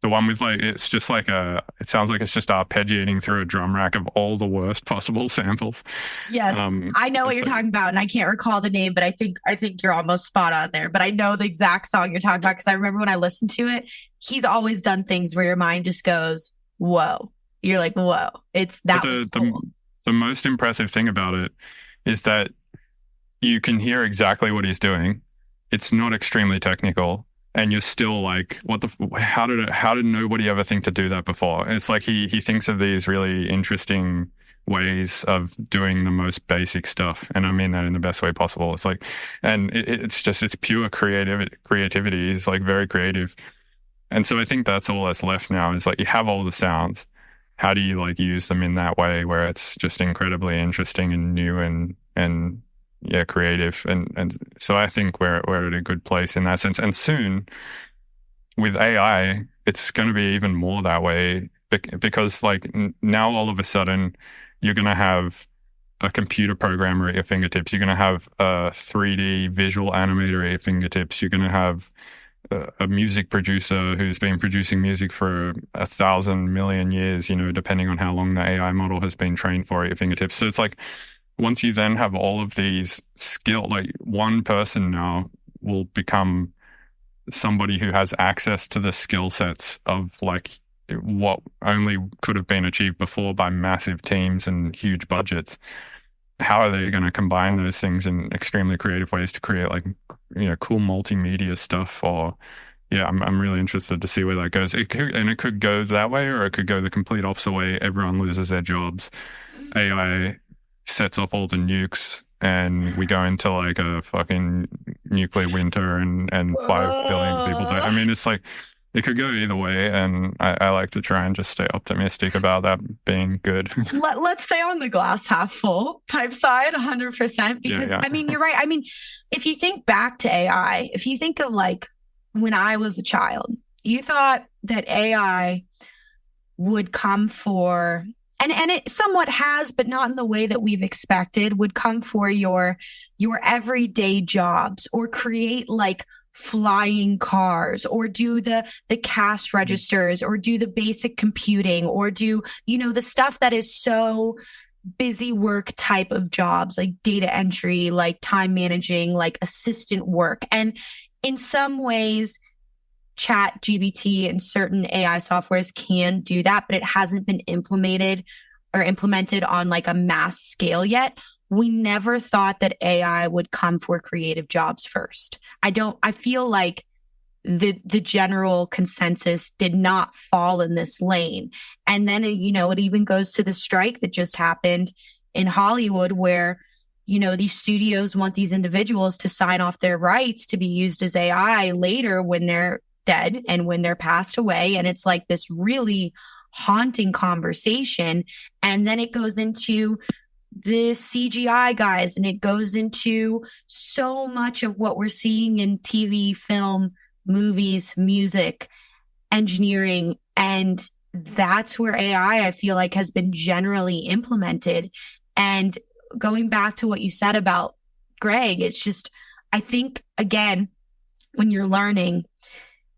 The one with like, it's just like it sounds like it's just arpeggiating through a drum rack of all the worst possible samples. Yes, I know what you're talking about, and I can't recall the name, but I think you're almost spot on there. But I know the exact song you're talking about, because I remember when I listened to it, he's always done things where your mind just goes, whoa. You're like, whoa. Cool. The most impressive thing about it is that you can hear exactly what he's doing. It's not extremely technical. And you're still like, how did nobody ever think to do that before? And it's like he thinks of these really interesting ways of doing the most basic stuff. And I mean that in the best way possible. It's like, and it's pure creativity. He's like very creative. And so I think that's all that's left now, is like, you have all the sounds. How do you like use them in that way where it's just incredibly interesting and new and yeah, creative. And so I think we're at a good place in that sense. And soon with AI, it's going to be even more that way, because like now all of a sudden you're going to have a computer programmer at your fingertips. You're going to have a 3D visual animator at your fingertips. You're going to have a music producer who's been producing music for 1,000 million years, depending on how long the AI model has been trained for at your fingertips. So it's like, once you then have all of these like one person now will become somebody who has access to the skill sets of like what only could have been achieved before by massive teams and huge budgets. How are they going to combine those things in extremely creative ways to create like, cool multimedia stuff? Or yeah, I'm really interested to see where that goes. It could go that way, or it could go the complete opposite way. Everyone loses their jobs. AI sets off all the nukes and we go into like a fucking nuclear winter and 5 billion people die. I mean, it's like, it could go either way, and I like to try and just stay optimistic about that being good. Let's stay on the glass half full type side 100%, because Yeah. I mean, you're right. I mean, if you think back to AI, if you think of like when I was a child, you thought that AI would come for, and it somewhat has, but not in the way that we've expected, would come for your everyday jobs, or create like flying cars, or do the cash registers, or do the basic computing, or do, you know, the stuff that is so busy work type of jobs, like data entry, like time managing, like assistant work. And in some ways, chat GBT and certain AI softwares can do that, but it hasn't been implemented on like a mass scale yet. We never thought that AI would come for creative jobs first. I feel like the general consensus did not fall in this lane. And then, you know, it even goes to the strike that just happened in Hollywood, where, you know, these studios want these individuals to sign off their rights to be used as AI later when they're dead and when they're passed away. And it's like this really haunting conversation. And then it goes into the CGI guys, and it goes into so much of what we're seeing in TV, film, movies, music, engineering. And that's where AI, I feel like, has been generally implemented. And going back to what you said about Greg, it's just, I think, again, when you're learning,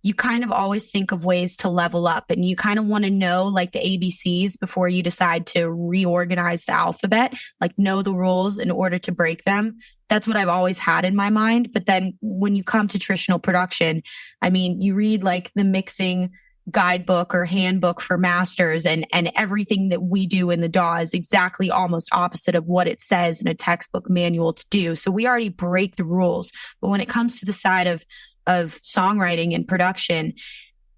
you kind of always think of ways to level up, and you kind of want to know like the ABCs before you decide to reorganize the alphabet, like know the rules in order to break them. That's what I've always had in my mind. But then when you come to traditional production, I mean, you read like the mixing guidebook or handbook for masters, and everything that we do in the DAW is exactly almost opposite of what it says in a textbook manual to do. So we already break the rules. But when it comes to the side of songwriting and production,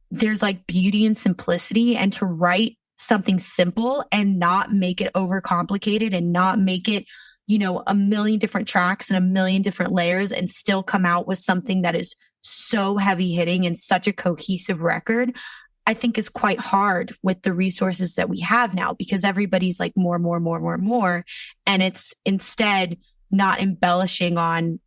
there's like beauty and simplicity, and to write something simple and not make it overcomplicated, and not make it, you know, a million different tracks and a million different layers, and still come out with something that is so heavy hitting and such a cohesive record, I think is quite hard with the resources that we have now, because everybody's like more. And it's instead not embellishing on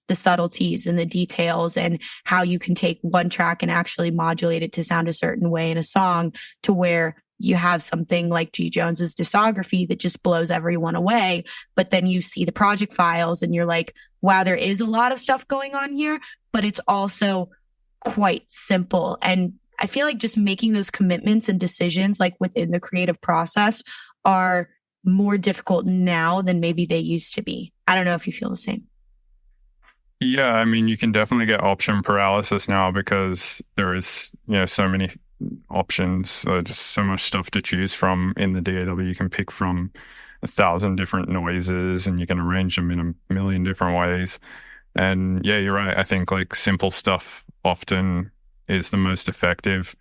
the subtleties and the details, and how you can take one track and actually modulate it to sound a certain way in a song, to where you have something like G Jones's discography that just blows everyone away. But then you see the project files and you're like, wow, there is a lot of stuff going on here, but it's also quite simple. And I feel like just making those commitments and decisions like within the creative process are more difficult now than maybe they used to be. I don't know if you feel the same. Yeah, I mean, you can definitely get option paralysis now, because there is, you know, so many options, just so much stuff to choose from in the DAW. You can pick from 1,000 different noises, and you can arrange them in a million different ways. And yeah, you're right. I think like simple stuff often is the most effective.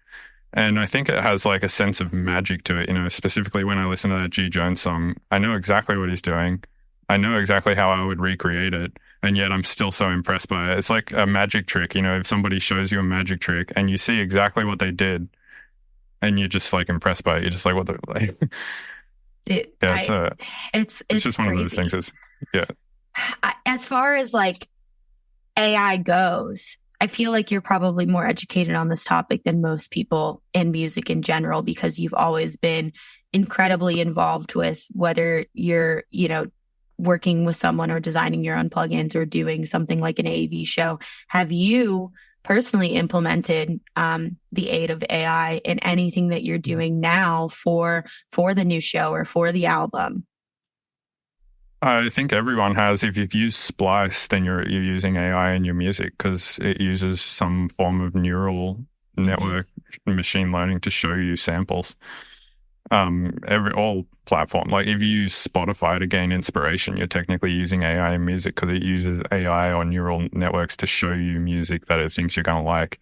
And I think it has like a sense of magic to it, you know, specifically when I listen to that G Jones song, I know exactly what he's doing. I know exactly how I would recreate it. And yet I'm still so impressed by it. It's like a magic trick, you know, if somebody shows you a magic trick and you see exactly what they did, and you're just like impressed by it. You're just like, what the, like, it's just one crazy. of those things. Is, yeah. As far as like AI goes, I feel like you're probably more educated on this topic than most people in music in general, because you've always been incredibly involved with, whether you're, you know, working with someone or designing your own plugins or doing something like an AV show. Have you personally implemented the aid of AI in anything that you're doing now for the new show or for the album? I think everyone has. If you've used Splice, then you're using AI in your music, because it uses some form of neural network machine learning to show you samples. All platform, like if you use Spotify to gain inspiration, you're technically using AI in music, because it uses AI or neural networks to show you music that it thinks you're going to like.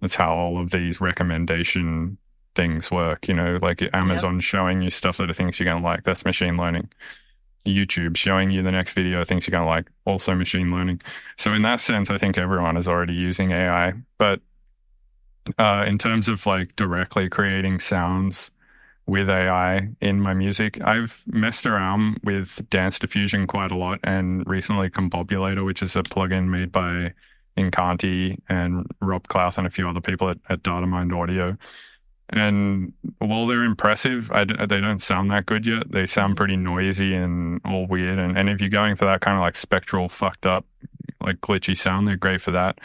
That's how all of these recommendation things work, you know, like Amazon showing you stuff that it thinks you're going to like. That's machine learning. YouTube showing you the next video it thinks you're going to like, also machine learning. So in that sense, I think everyone is already using AI. But In terms of like directly creating sounds with AI in my music, I've messed around with Dance Diffusion quite a lot, and recently Combobulator, which is a plugin made by Incanti and Rob Klaus and a few other people at Datamind Audio. And while they're impressive, they don't sound that good yet. They sound pretty noisy and all weird. And if you're going for that kind of like spectral, fucked up, like glitchy sound, they're great for that.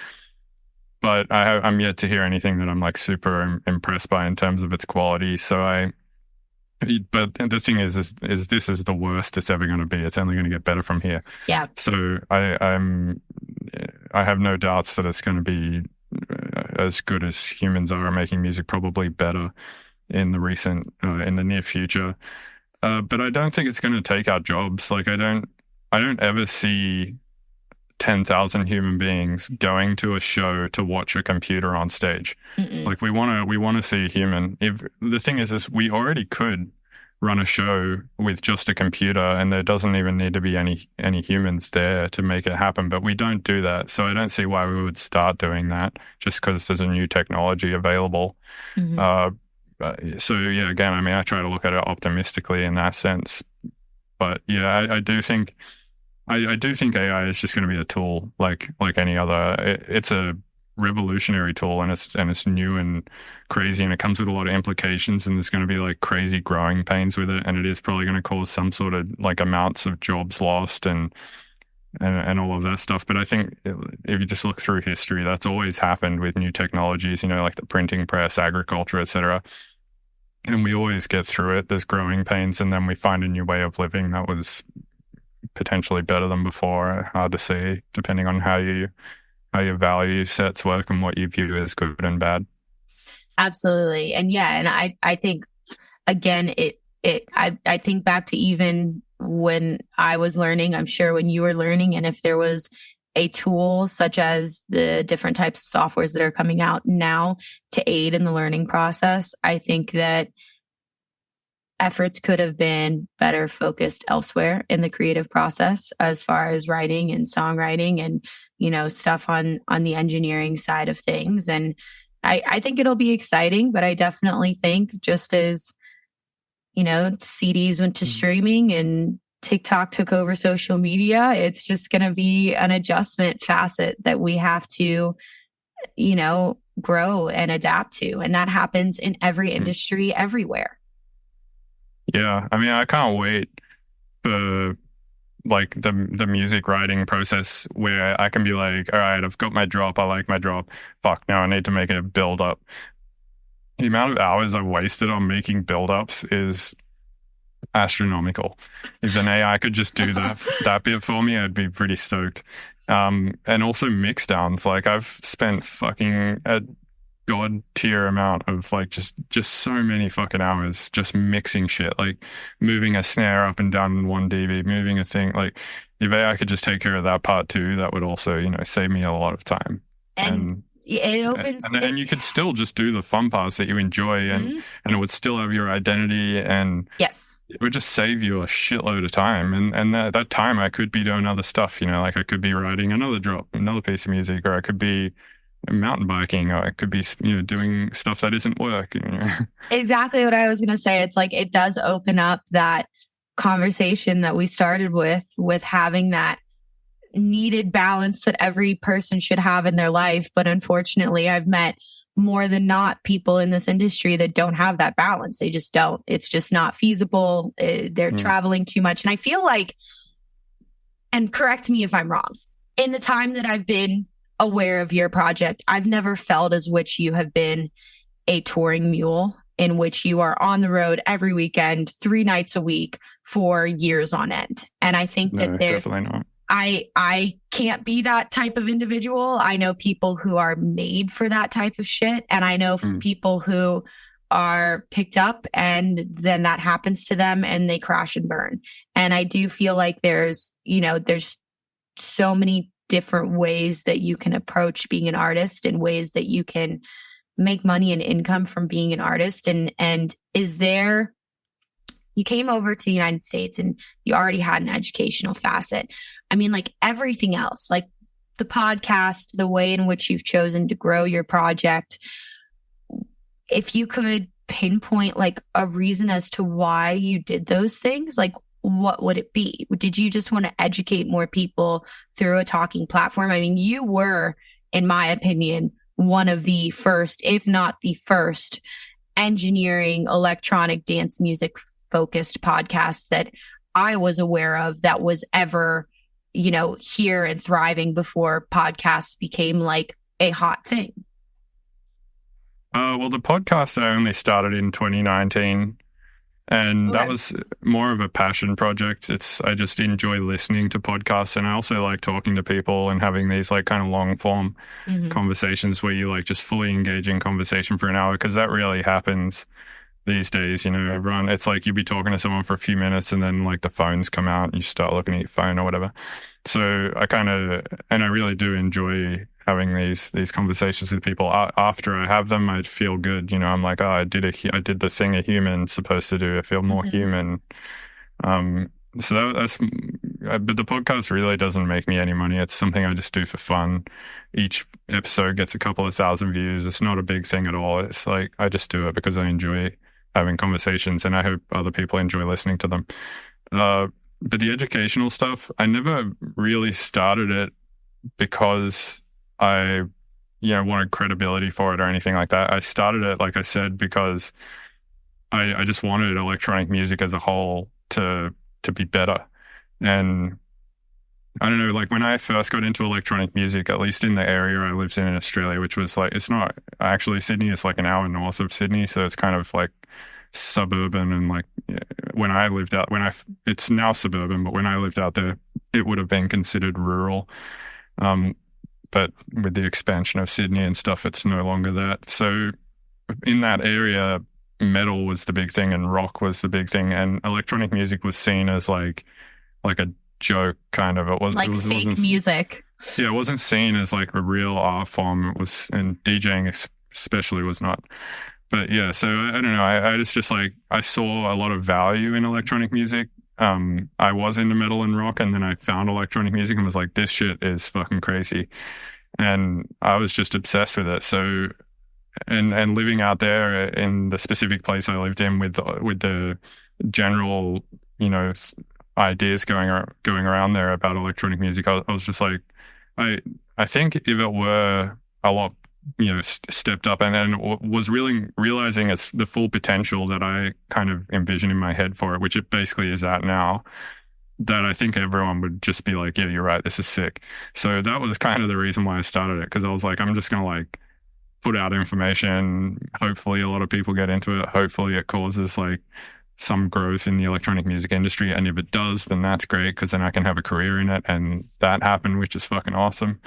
But I'm yet to hear anything that I'm like super impressed by in terms of its quality. But the thing is this is the worst it's ever going to be. It's only going to get better from here. Yeah. So I have no doubts that it's going to be as good as humans are making music, probably better in the near future. But I don't think it's going to take our jobs. Like I don't ever see 10,000 human beings going to a show to watch a computer on stage. Like we want to see a human. If the thing is we already could run a show with just a computer, and there doesn't even need to be any humans there to make it happen, but we don't do that. So I don't see why we would start doing that just because there's a new technology available. So yeah, again, I mean, I try to look at it optimistically in that sense, but yeah, I do think AI is just going to be a tool like any other. It's a revolutionary tool, and it's new and crazy, and it comes with a lot of implications, and there's going to be like crazy growing pains with it, and it is probably going to cause some sort of like amounts of jobs lost and all of that stuff. But I think if you just look through history, that's always happened with new technologies, like the printing press, agriculture, etc. And we always get through it. There's growing pains, and then we find a new way of living that was potentially better than before. Hard to say, depending on how your value sets work and what you view as good and bad. Absolutely. And yeah, and I think again, I think back to even when I was learning, I'm sure when you were learning, and if there was a tool such as the different types of softwares that are coming out now to aid in the learning process, I think that efforts could have been better focused elsewhere in the creative process as far as writing and songwriting and, stuff on the engineering side of things. And I think it'll be exciting, but I definitely think just as, CDs went to streaming and TikTok took over social media, it's just going to be an adjustment facet that we have to, grow and adapt to. And that happens in every industry everywhere. Yeah, I mean, I can't wait for like the music writing process where I can be like, all right, I've got my drop, I like my drop. Fuck, now I need to make a build up. The amount of hours I've wasted on making build ups is astronomical. If an AI could just do that bit for me, I'd be pretty stoked. And also mix downs. Like I've spent fucking god tier amount of like just so many fucking hours just mixing shit, like moving a snare up and down in 1dB, moving a thing. Like if AI could just take care of that part too, that would also save me a lot of time. And it opens and you could still just do the fun parts that you enjoy, and it would still have your identity, and yes, it would just save you a shitload of time. And that time I could be doing other stuff, like I could be writing another drop, another piece of music, or I could be mountain biking, or I could be doing stuff that isn't work. Exactly what I was going to say. It's like it does open up that conversation that we started with having that needed balance that every person should have in their life. But unfortunately, I've met more than not people in this industry that don't have that balance. They just don't. It's just not feasible. They're traveling too much. And I feel like, and correct me if I'm wrong, in the time that I've been aware of your project, I've never felt as which you have been a touring mule, in which you are on the road every weekend, 3 nights a week for years on end. And I think that there's definitely not. I can't be that type of individual. I know people who are made for that type of shit. And I know people who are picked up and then that happens to them and they crash and burn. And I do feel like there's so many different ways that you can approach being an artist and ways that you can make money and income from being an artist. And is there, you came over to the United States and you already had an educational facet. I mean, like everything else, like the podcast, the way in which you've chosen to grow your project, if you could pinpoint like a reason as to why you did those things, like what would it be? Did you just want to educate more people through a talking platform? I mean, you were, in my opinion, one of the first, if not the first, engineering electronic dance music focused podcasts that I was aware of that was ever, here and thriving before podcasts became like a hot thing. Well, the podcast I only started in 2019, and that was more of a passion project. I just enjoy listening to podcasts, and I also like talking to people and having these like kind of long form conversations where you like just fully engage in conversation for an hour, because that really happens these days. Everyone, it's like you'd be talking to someone for a few minutes and then like the phones come out and you start looking at your phone or whatever. So I really do enjoy having these conversations with people. After I have them, I feel good. I'm like, oh, I did the thing a human's supposed to do. I feel more human. So but the podcast really doesn't make me any money. It's something I just do for fun. Each episode gets a couple of thousand views. It's not a big thing at all. It's like I just do it because I enjoy having conversations, and I hope other people enjoy listening to them. But the educational stuff, I never really started it because I, wanted credibility for it or anything like that. I started it, like I said, because I just wanted electronic music as a whole to be better. And I don't know, like when I first got into electronic music, at least in the area I lived in Australia, which was like, it's not actually Sydney, it's like an hour north of Sydney. So it's kind of like suburban, and like when I lived out, it's now suburban, but when I lived out there, it would have been considered rural. But with the expansion of Sydney and stuff, it's no longer that. So in that area, metal was the big thing and rock was the big thing, and electronic music was seen as like a joke kind of. It wasn't fake music. Yeah, it wasn't seen as like a real art form. It was, and DJing especially was not. But yeah, so I don't know. I just like, I saw a lot of value in electronic music. I was into metal and rock, and then I found electronic music and was like, this shit is fucking crazy. And I was just obsessed with it. So, and living out there in the specific place I lived in with the general, ideas going around there about electronic music, I was just like, I think if it were a lot, stepped up and was really realizing it's the full potential that I kind of envision in my head for it, which it basically is at now, that I think everyone would just be like, yeah, you're right, this is sick. So that was kind of the reason why I started it, because I was like, I'm just going to like put out information. Hopefully a lot of people get into it. Hopefully it causes like some growth in the electronic music industry. And if it does, then that's great, because then I can have a career in it. And that happened, which is fucking awesome.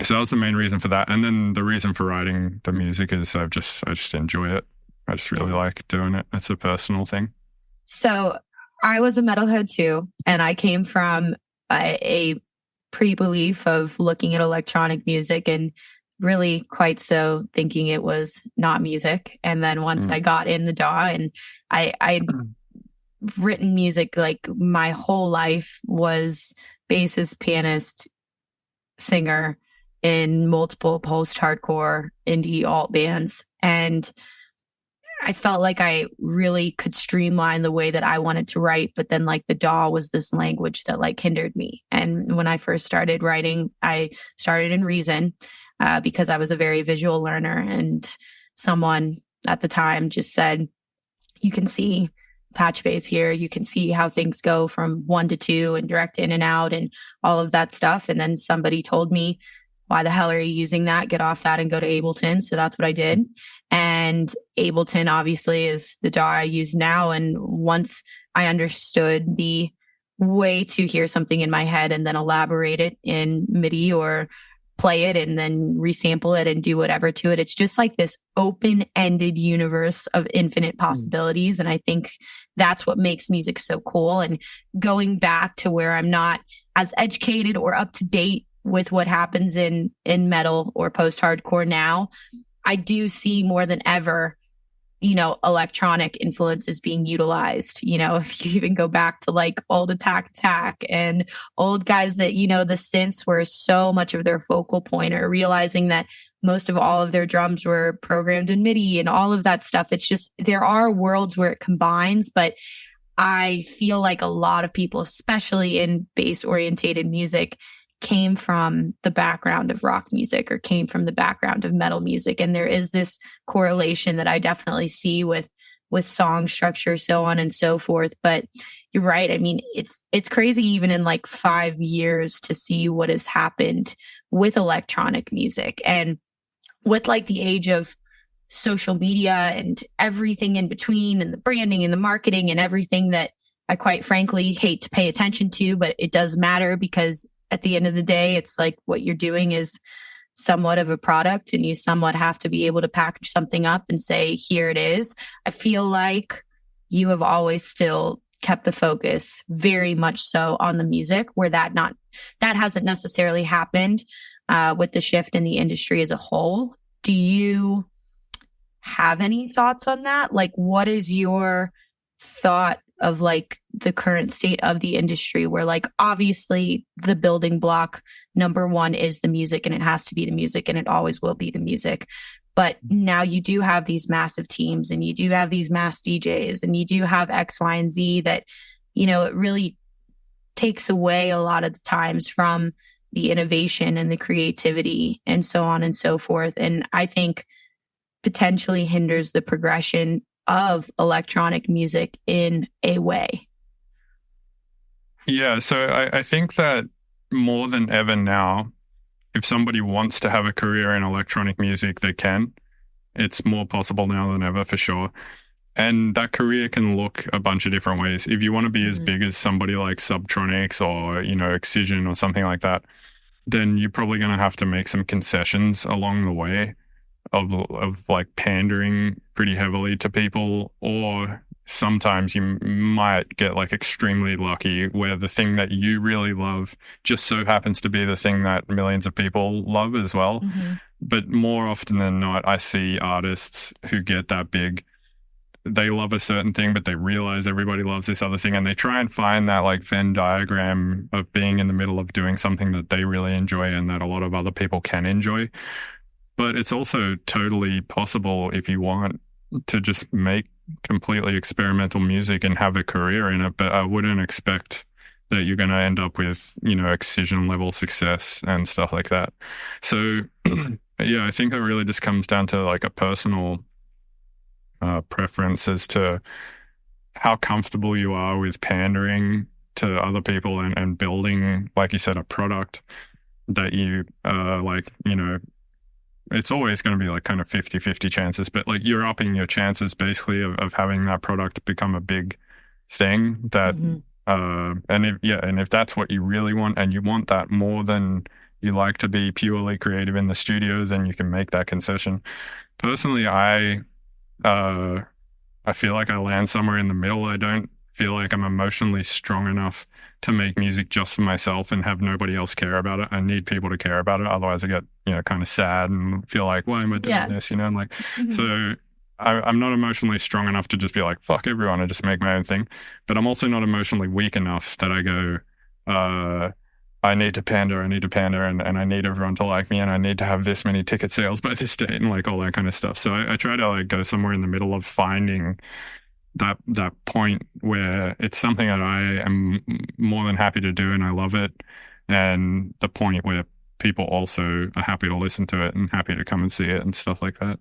So that was the main reason for that. And then the reason for writing the music is I just enjoy it. I just really like doing it. It's a personal thing. So I was a metalhead too, and I came from a pre-belief of looking at electronic music and really quite so thinking it was not music. And then once I got in the DAW, and I'd written music like my whole life, was bassist, pianist, singer in multiple post-hardcore indie alt bands. And I felt like I really could streamline the way that I wanted to write, but then like the DAW was this language that like hindered me. And when I first started writing, I started in Reason because I was a very visual learner, and someone at the time just said, you can see patch bass here, you can see how things go from 1 to 2 and direct in and out and all of that stuff. And then somebody told me, why the hell are you using that? Get off that and go to Ableton. So that's what I did. And Ableton obviously is the DAW I use now. And once I understood the way to hear something in my head and then elaborate it in MIDI or play it and then resample it and do whatever to it, it's just like this open-ended universe of infinite possibilities. And I think that's what makes music so cool. And going back to where I'm not as educated or up to date with what happens in metal or post-hardcore now, I do see more than ever electronic influences being utilized. If you even go back to like old Attack and old guys that, the synths were so much of their focal point, or realizing that most of all of their drums were programmed in MIDI and all of that stuff. It's just, there are worlds where it combines, but I feel like a lot of people, especially in bass orientated music, came from the background of rock music or came from the background of metal music. And there is this correlation that I definitely see with song structure, so on and so forth. But you're right. I mean, it's crazy even in like 5 years to see what has happened with electronic music, and with like the age of social media and everything in between, and the branding and the marketing and everything that I quite frankly hate to pay attention to, but it does matter, because at the end of the day, it's like what you're doing is somewhat of a product, and you somewhat have to be able to package something up and say, here it is. I feel like you have always still kept the focus very much so on the music, where that hasn't necessarily happened with the shift in the industry as a whole. Do you have any thoughts on that? Like, what is your thought of like the current state of the industry, where like obviously the building block number one is the music, and it has to be the music, and it always will be the music. But now you do have these massive teams, and you do have these mass DJs, and you do have X, Y, and Z that, it really takes away a lot of the times from the innovation and the creativity and so on and so forth. And I think potentially hinders the progression of electronic music in a way. Yeah, so I think that more than ever now, if somebody wants to have a career in electronic music, they can. It's more possible now than ever, for sure. And that career can look a bunch of different ways. If you want to be as big as somebody like Subtronics or, Excision or something like that, then you're probably going to have to make some concessions along the way of like pandering pretty heavily to people, or sometimes you might get like extremely lucky where the thing that you really love just so happens to be the thing that millions of people love as well. But more often than not, I see artists who get that big, they love a certain thing, but they realize everybody loves this other thing, and they try and find that like Venn diagram of being in the middle of doing something that they really enjoy and that a lot of other people can enjoy. But it's also totally possible, if you want, to just make completely experimental music and have a career in it. But I wouldn't expect that you're going to end up with, Excision level success and stuff like that. So yeah, I think it really just comes down to like a personal preference as to how comfortable you are with pandering to other people and building, like you said, a product that you it's always going to be like kind of 50-50 chances, but like you're upping your chances basically of having that product become a big thing that, and if that's what you really want, and you want that more than you like to be purely creative in the studios, then you can make that concession. Personally, I feel like I land somewhere in the middle. I don't feel like I'm emotionally strong enough to make music just for myself and have nobody else care about it. I need people to care about it. Otherwise I get, kind of sad and feel like, why am I doing this? And like, so I'm not emotionally strong enough to just be like, fuck everyone, I just make my own thing. But I'm also not emotionally weak enough that I go, I need to pander, and I need everyone to like me, and I need to have this many ticket sales by this date, and like all that kind of stuff. So I try to like go somewhere in the middle of finding that point where it's something that I am more than happy to do and I love it, and the point where people also are happy to listen to it and happy to come and see it and stuff like that.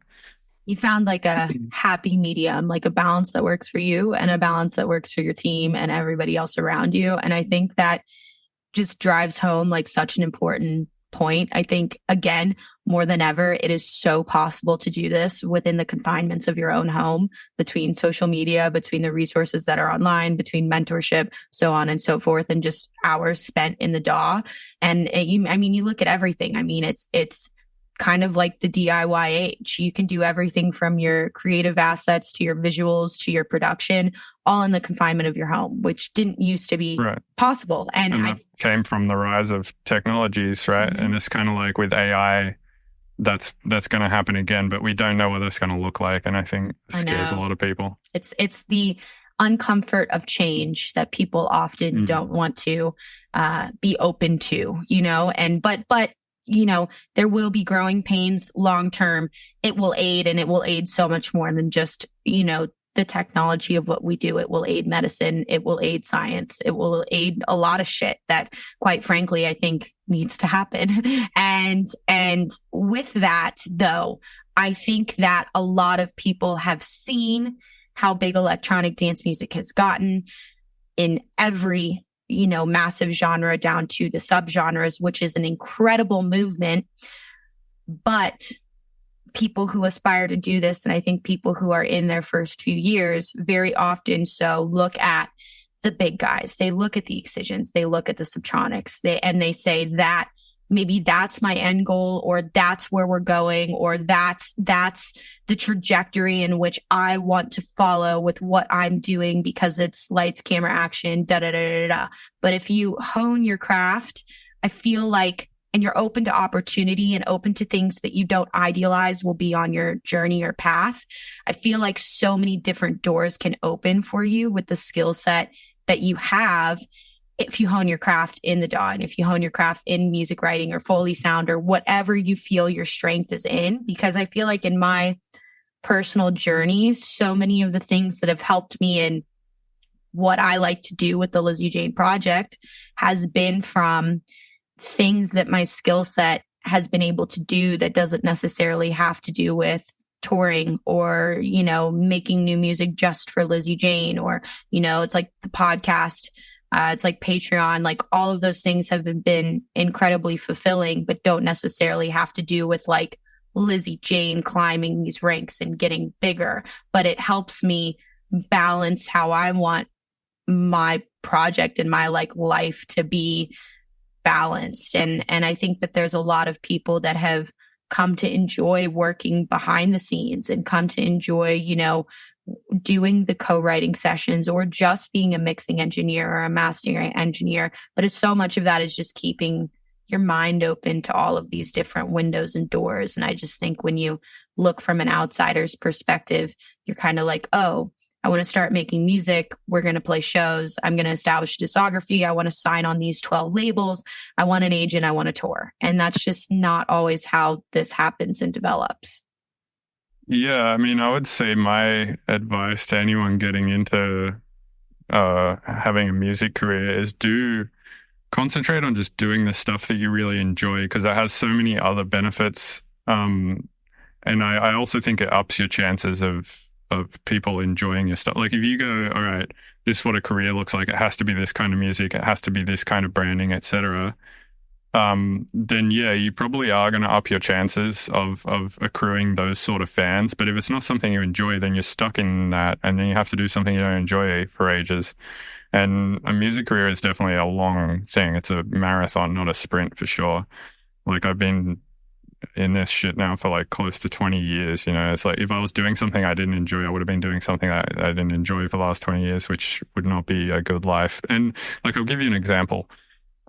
You found like a happy medium, like a balance that works for you and a balance that works for your team and everybody else around you. And I think that just drives home like such an important point. I think, again, more than ever, it is so possible to do this within the confinements of your own home, between social media, between the resources that are online, between mentorship, so on and so forth, and just hours spent in the DAW. And you look at everything. I mean, it's kind of like the DIY age. You can do everything from your creative assets to your visuals to your production, all in the confinement of your home, which didn't used to be possible. And that came from the rise of technologies, right? And it's kind of like with AI, that's going to happen again, but we don't know what it's going to look like, and I think it scares a lot of people. It's the uncomfort of change that people often don't want to be open to, you know, and but you know, there will be growing pains long term. It will aid, and it will aid so much more than just, you know, the technology of what we do. It will aid medicine. It will aid science. It will aid a lot of shit that, quite frankly, I think needs to happen. And with that, though, I think that a lot of people have seen how big electronic dance music has gotten in every, you know, massive genre down to the subgenres, which is an incredible movement. But people who aspire to do this, and I think people who are in their first few years, very often so look at the big guys. They look at the Excisions, they look at the Subtronics, and they say that maybe that's my end goal, or that's where we're going, or that's the trajectory in which I want to follow with what I'm doing, because it's lights, camera, action, da da da da da. But if you hone your craft, I feel like, and you're open to opportunity and open to things that you don't idealize will be on your journey or path, I feel like so many different doors can open for you with the skill set that you have. If you hone your craft in the DAW, and if you hone your craft in music writing or Foley sound or whatever you feel your strength is in, because I feel like in my personal journey, so many of the things that have helped me in what I like to do with the Lizzie Jane project has been from things that my skill set has been able to do that doesn't necessarily have to do with touring or, you know, making new music just for Lizzie Jane, or, you know, it's like the podcast. It's like Patreon, like all of those things have been incredibly fulfilling, but don't necessarily have to do with like Lizzie Jane climbing these ranks and getting bigger. But it helps me balance how I want my project and my like life to be balanced. And I think that there's a lot of people that have come to enjoy working behind the scenes and come to enjoy, you know, doing the co-writing sessions or just being a mixing engineer or a mastering engineer. But it's so much of that is just keeping your mind open to all of these different windows and doors. And I just think when you look from an outsider's perspective, you're kind of like, oh, I want to start making music. We're going to play shows. I'm going to establish a discography. I want to sign on these 12 labels. I want an agent. I want to tour. And that's just not always how this happens and develops. Yeah, I mean, I would say my advice to anyone getting into having a music career is do concentrate on just doing the stuff that you really enjoy, because it has so many other benefits. And I also think it ups your chances of people enjoying your stuff. Like if you go, all right, this is what a career looks like. It has to be this kind of music. It has to be this kind of branding, etc. Then yeah, you probably are going to up your chances of accruing those sort of fans. But if it's not something you enjoy, then you're stuck in that, and then you have to do something you don't enjoy for ages. And a music career is definitely a long thing. It's a marathon, not a sprint, for sure. Like I've been in this shit now for like close to 20 years. You know, it's like if I was doing something I didn't enjoy, I would have been doing something I didn't enjoy for the last 20 years, which would not be a good life. And like I'll give you an example.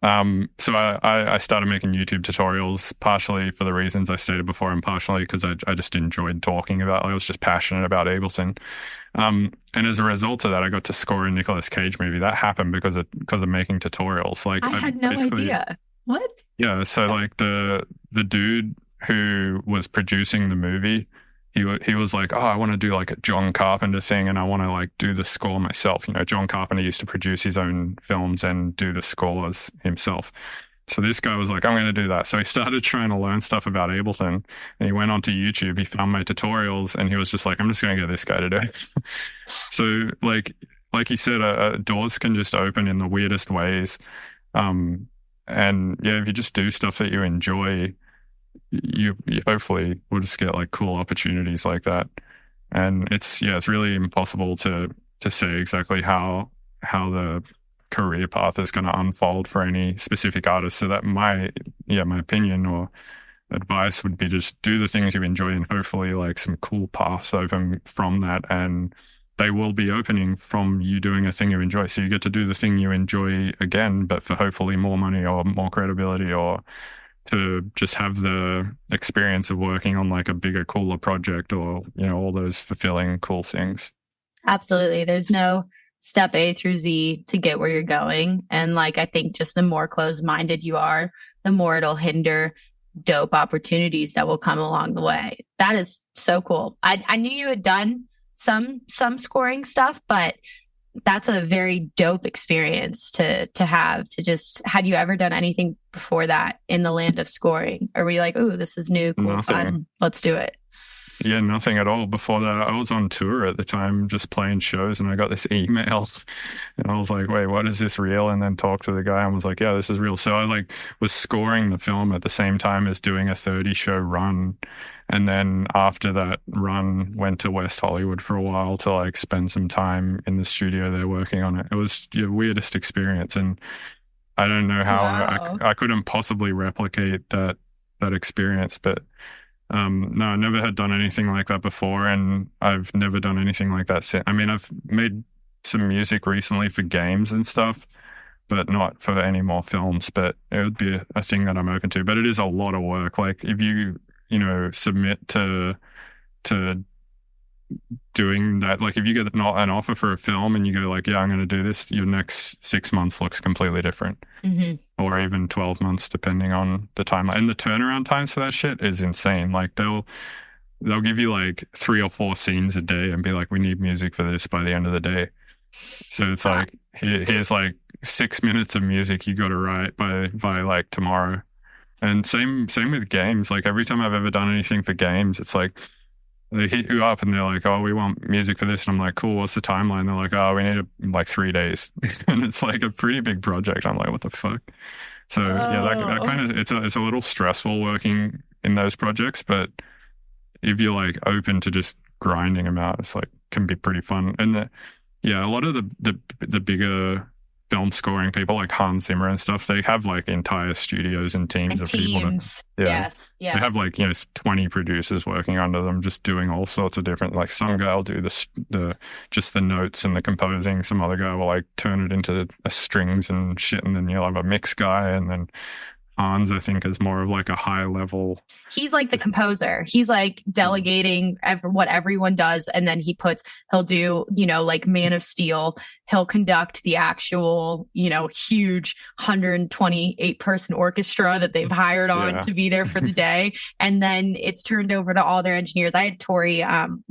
So I started making YouTube tutorials partially for the reasons I stated before, and partially because I just enjoyed talking about it. I was just passionate about Ableton. And as a result of that, I got to score a Nicolas Cage movie. That happened because of making tutorials. Like I had no idea. What? Yeah, so like the dude who was producing the movie, he was like, oh, I want to do like a John Carpenter thing, and I want to like do the score myself. You know, John Carpenter used to produce his own films and do the scores himself. So this guy was like, I'm going to do that. So he started trying to learn stuff about Ableton, and he went onto YouTube. He found my tutorials, and he was just like, I'm just going to get this guy to do it. So like you said, doors can just open in the weirdest ways. And yeah, if you just do stuff that you enjoy, you hopefully will just get like cool opportunities like that. And it's really impossible to say exactly how the career path is going to unfold for any specific artist. So that my opinion or advice would be just do the things you enjoy, and hopefully like some cool paths open from that, and they will be opening from you doing a thing you enjoy. So you get to do the thing you enjoy again, but for hopefully more money or more credibility or to just have the experience of working on like a bigger, cooler project, or, all those fulfilling, cool things. Absolutely. There's no step A through Z to get where you're going. And like, I think just the more closed-minded you are, the more it'll hinder dope opportunities that will come along the way. That is so cool. I knew you had done some scoring stuff, but that's a very dope experience to have. To just, had you ever done anything before that in the land of scoring? Or were you like, oh, this is new, cool, fun, let's do it? Yeah, nothing at all. Before that, I was on tour at the time, just playing shows, and I got this email, and I was like, wait, what is this real? And then talked to the guy and was like, yeah, this is real. So I like was scoring the film at the same time as doing a 30-show run. And then after that run, went to West Hollywood for a while to like spend some time in the studio there working on it. It was the weirdest experience. And I don't know how I couldn't possibly replicate that experience, but no, I never had done anything like that before, and I've never done anything like that since. I mean, I've made some music recently for games and stuff, but not for any more films. But it would be a thing that I'm open to. But it is a lot of work. Like if you submit to doing that, like if you get an offer for a film and you go like, yeah, I'm going to do this, your next 6 months looks completely different. Or even 12 months, depending on the timeline. And the turnaround times for that shit is insane. Like they'll give you like 3 or 4 scenes a day and be like, we need music for this by the end of the day. So it's like, here's like 6 minutes of music you got to write by like tomorrow. And same with games. Like every time I've ever done anything for games, it's like they hit you up and they're like, oh, we want music for this. And I'm like, cool, what's the timeline? They're like, oh, we need like 3 days. And it's like a pretty big project. I'm like, what the fuck? So yeah, that kind of, it's a little stressful working in those projects, but if you're like open to just grinding them out, it's like can be pretty fun. And a lot of the bigger film scoring people like Hans Zimmer and stuff, they have like entire studios and teams of people. Yes. They have like 20 producers working under them, just doing all sorts of different. Like some guy will do just the notes and the composing. Some other guy will like turn it into strings and shit, and then you'll have a mix guy, and then Hans, I think, is more of like a high level. He's like the composer. He's like delegating what everyone does. And then he'll do, like Man of Steel. He'll conduct the actual, huge 128 person orchestra that they've hired on to be there for the day. And then it's turned over to all their engineers. I had Tori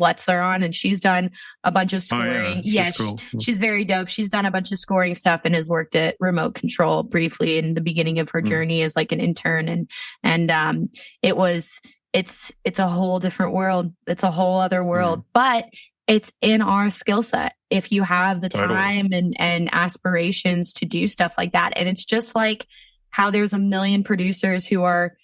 Letzler on, and she's done a bunch of scoring. Cool. She's very dope. She's done a bunch of scoring stuff and has worked at Remote Control briefly in the beginning of her journey as like an intern. And it's a whole different world. It's a whole other world, but it's in our skill set if you have the time and aspirations to do stuff like that. And it's just like how there's a million producers who are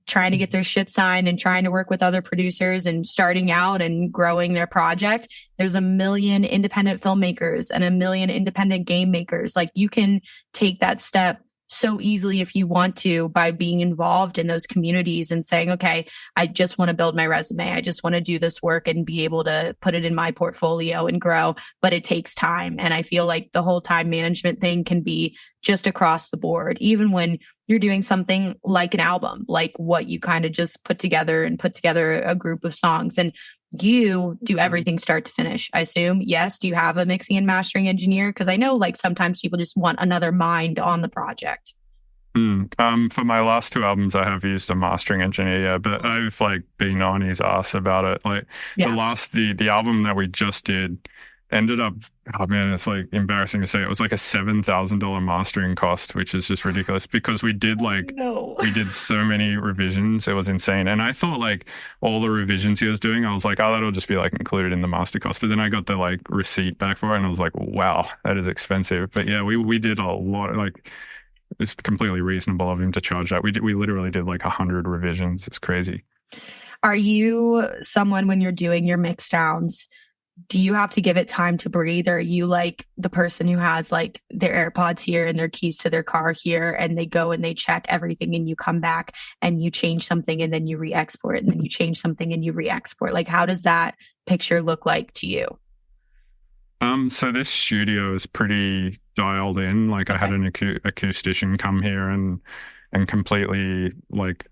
trying to get their shit signed and trying to work with other producers and starting out and growing their project. There's a million independent filmmakers and a million independent game makers. Like you can take that step so easily if you want to by being involved in those communities and saying, okay, I just want to build my resume. I just want to do this work and be able to put it in my portfolio and grow. But it takes time. And I feel like the whole time management thing can be just across the board, even when you're doing something like an album, like what you kind of just put together a group of songs. And you do everything start to finish, I assume. Yes. Do you have a mixing and mastering engineer? Because I know like sometimes people just want another mind on the project. For my last 2 albums, I have used a mastering engineer, but I've like been on his ass about it. Like the album that we just did ended up, oh man, it's like embarrassing to say, it was like a $7,000 mastering cost, which is just ridiculous because we did we did so many revisions. It was insane. And I thought like all the revisions he was doing, I was like, oh, that'll just be like included in the master cost. But then I got the like receipt back for it and I was like, wow, that is expensive. But yeah, we did a lot. Like it's completely reasonable of him to charge that. We literally did like 100 revisions. It's crazy. Are you someone, when you're doing your mix downs, do you have to give it time to breathe? Or are you like the person who has like their AirPods here and their keys to their car here, and they go and they check everything, and you come back and you change something and then you re-export, and then you change something and you re-export? Like, how does that picture look like to you? So this studio is pretty dialed in. Like I had an acoustician come here and and completely like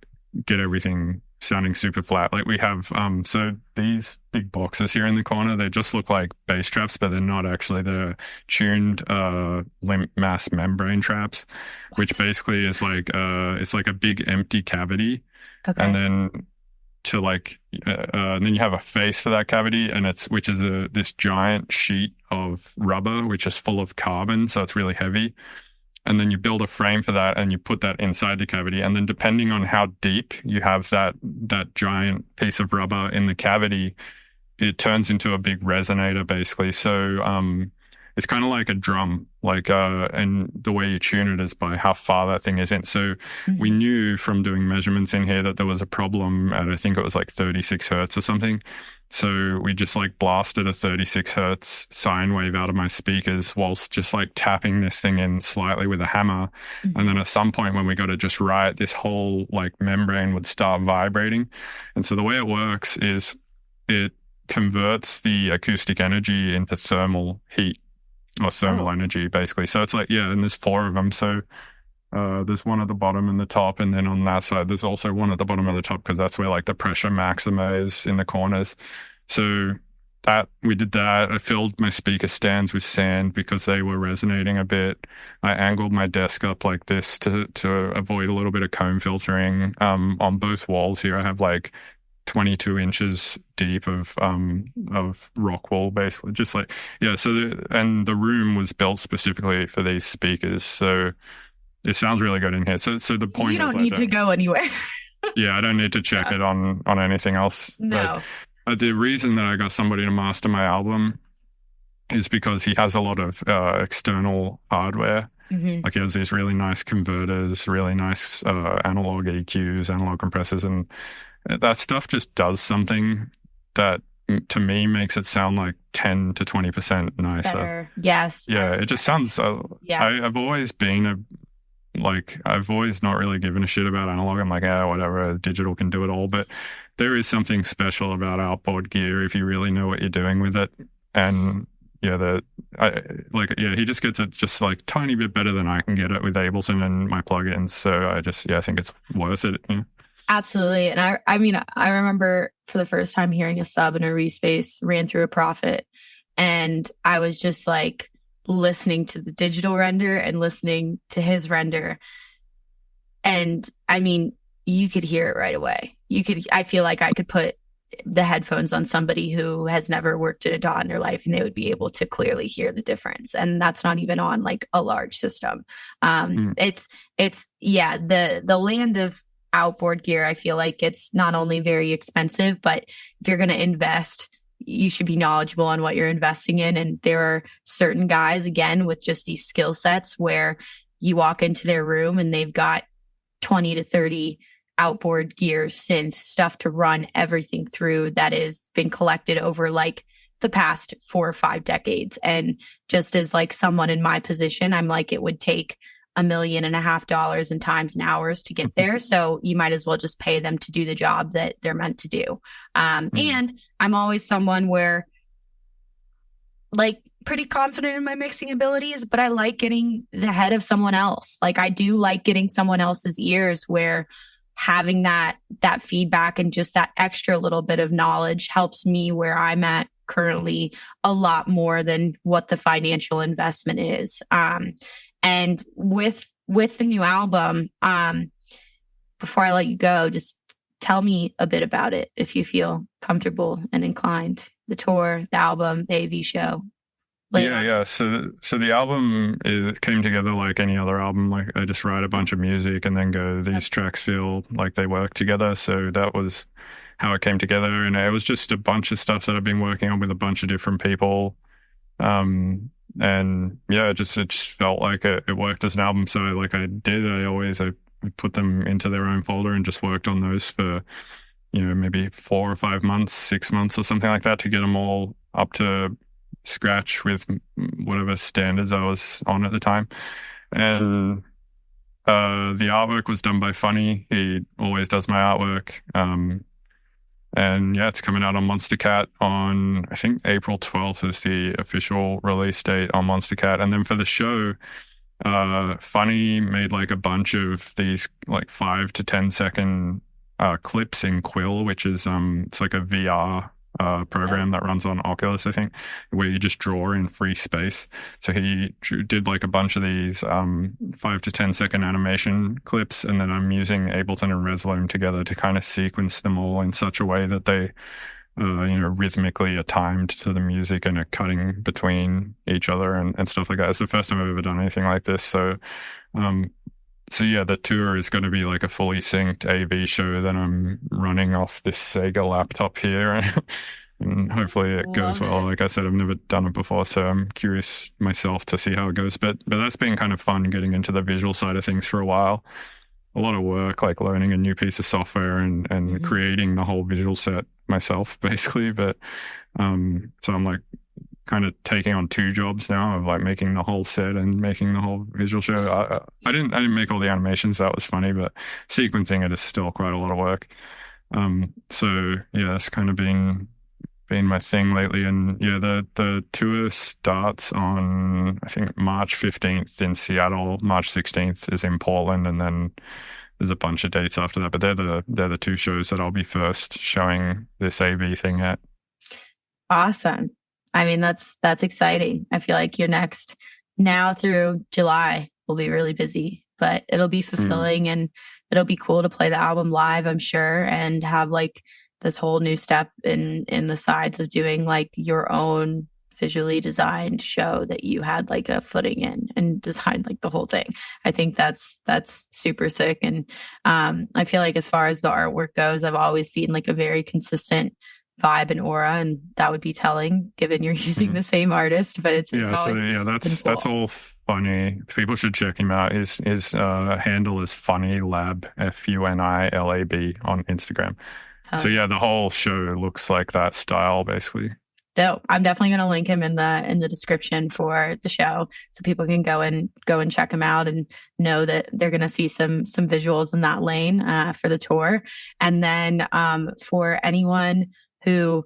get everything sounding super flat. Like we have so these big boxes here in the corner, they just look like bass traps, but they're not actually. They're tuned limp mass membrane traps, which basically is like it's like a big empty cavity. Okay. And then to like and then you have a face for that cavity, and which is this giant sheet of rubber which is full of carbon, so it's really heavy. And then you build a frame for that and you put that inside the cavity. And then depending on how deep you have that giant piece of rubber in the cavity, it turns into a big resonator basically. So it's kind of like a drum, like and the way you tune it is by how far that thing is in. So we knew from doing measurements in here that there was a problem at, I think it was like 36 hertz or something. So we just like blasted a 36 hertz sine wave out of my speakers whilst just like tapping this thing in slightly with a hammer. And then at some point when we got it just right, this whole like membrane would start vibrating. And so the way it works is it converts the acoustic energy into thermal heat or thermal energy basically. So it's like, yeah, and there's 4 of them. So there's one at the bottom and the top, and then on that side there's also one at the bottom of the top because that's where like the pressure maxima is in the corners. So that we did that. I filled my speaker stands with sand because they were resonating a bit. I angled my desk up like this to avoid a little bit of comb filtering. On both walls here I have like 22 inches deep of rock wool basically, just like, yeah. So and the room was built specifically for these speakers, so it sounds really good in here. So the point is, you don't need to go anywhere. Yeah, I don't need to check it on anything else. No. But the reason that I got somebody to master my album is because he has a lot of external hardware. Like he has these really nice converters, really nice analog EQs, analog compressors, and that stuff just does something that to me makes it sound like 10 to 20% nicer. Better. Yes. Yeah, it just sounds I've always been I've always not really given a shit about analog. I'm like, whatever, digital can do it all. But there is something special about outboard gear if you really know what you're doing with it. And yeah, he just gets it just like tiny bit better than I can get it with Ableton and my plugins. So I think it's worth it. Yeah. Absolutely. And I mean, I remember for the first time hearing a sub in a respace ran through a Prophet, and I was just like listening to the digital render and listening to his render. And I mean, you could hear it right away. I feel like I could put the headphones on somebody who has never worked in a DAW in their life, and they would be able to clearly hear the difference. And that's not even on like a large system. It's the land of outboard gear. I feel like it's not only very expensive, but if you're going to invest, you should be knowledgeable on what you're investing in. And there are certain guys, again, with just these skill sets where you walk into their room and they've got 20 to 30 outboard gear, synths, stuff to run everything through that has been collected over like the past 4 or 5 decades. And just as like someone in my position, I'm like, it would take $1.5 million in times and hours to get there. So you might as well just pay them to do the job that they're meant to do. And I'm always someone where like pretty confident in my mixing abilities, but I like getting the head of someone else. Like I do like getting someone else's ears, where having that feedback and just that extra little bit of knowledge helps me where I'm at currently a lot more than what the financial investment is. And with the new album, before I let you go, just tell me a bit about it if you feel comfortable and inclined. The tour, the album, the AV show. Yeah. So the album came together like any other album. Like I just write a bunch of music and then go, these tracks feel like they work together. So that was how it came together. And it was just a bunch of stuff that I've been working on with a bunch of different people. And yeah, it just felt like it worked as an album. So like I put them into their own folder and just worked on those for, maybe 4 or 5 months, 6 months or something like that to get them all up to scratch with whatever standards I was on at the time. And the artwork was done by Funny. He always does my artwork. And yeah, it's coming out on Monstercat on, I think, April 12th is the official release date on Monstercat. And then for the show, Funny made like a bunch of these like 5 to 10 second clips in Quill, which is it's like a VR program that runs on Oculus, I think, where you just draw in free space. So he did like a bunch of these 5 to 10 second animation clips, and then I'm using Ableton and Resloom together to kind of sequence them all in such a way that they rhythmically are timed to the music and are cutting between each other and stuff like that. It's the first time I've ever done anything like this. So yeah, the tour is going to be like a fully synced AV show that I'm running off this Sega laptop here. And hopefully it goes well. Like I said, I've never done it before, so I'm curious myself to see how it goes. But that's been kind of fun getting into the visual side of things for a while. A lot of work, like learning a new piece of software and creating the whole visual set myself, basically. But so I'm like kind of taking on 2 jobs now of like making the whole set and making the whole visual show. I didn't make all the animations. That was funny, but sequencing it is still quite a lot of work. So yeah, it's kind of been my thing lately. And yeah, the tour starts on, I think, March 15th in Seattle. March 16th is in Portland, and then there's a bunch of dates after that. But they're the 2 shows that I'll be first showing this AV thing at. Awesome. I mean, that's exciting. I feel like your next now through July will be really busy, but it'll be fulfilling and it'll be cool to play the album live, I'm sure, and have like this whole new step in the sides of doing like your own visually designed show that you had like a footing in and designed like the whole thing. I think that's super sick. And I feel like as far as the artwork goes, I've always seen like a very consistent vibe and aura, and that would be telling given you're using the same artist. But it's always that's all funny. People should check him out. His handle is Funny Lab, FUNILAB on Instagram. So yeah, the whole show looks like that style basically. Dope. I'm definitely going to link him in the description for the show so people can go and check him out and know that they're going to see some visuals in that lane for the tour. And then for anyone who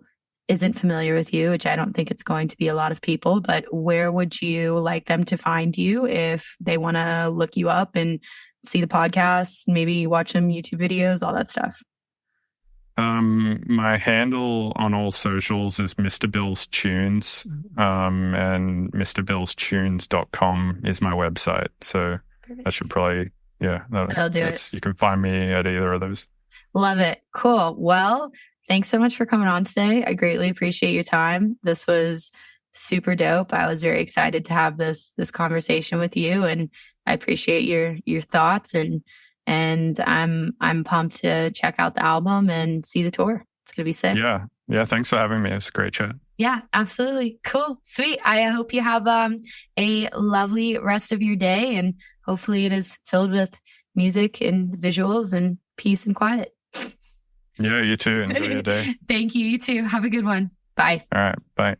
isn't familiar with you, which I don't think it's going to be a lot of people, but where would you like them to find you if they want to look you up and see the podcast, maybe watch some YouTube videos, all that stuff? My handle on all socials is Mr. Bill's Tunes, and MrBillsTunes.com is my website. So I should probably, that'll do it. You can find me at either of those. Love it. Cool. Well, thanks so much for coming on today. I greatly appreciate your time. This was super dope. I was very excited to have this conversation with you, and I appreciate your thoughts, and I'm pumped to check out the album and see the tour. It's gonna be sick. Yeah. Thanks for having me. It's a great chat. Yeah, absolutely. Cool. Sweet. I hope you have a lovely rest of your day, and hopefully it is filled with music and visuals and peace and quiet. Yeah, you too. Enjoy your day. Thank you. You too. Have a good one. Bye. All right. Bye.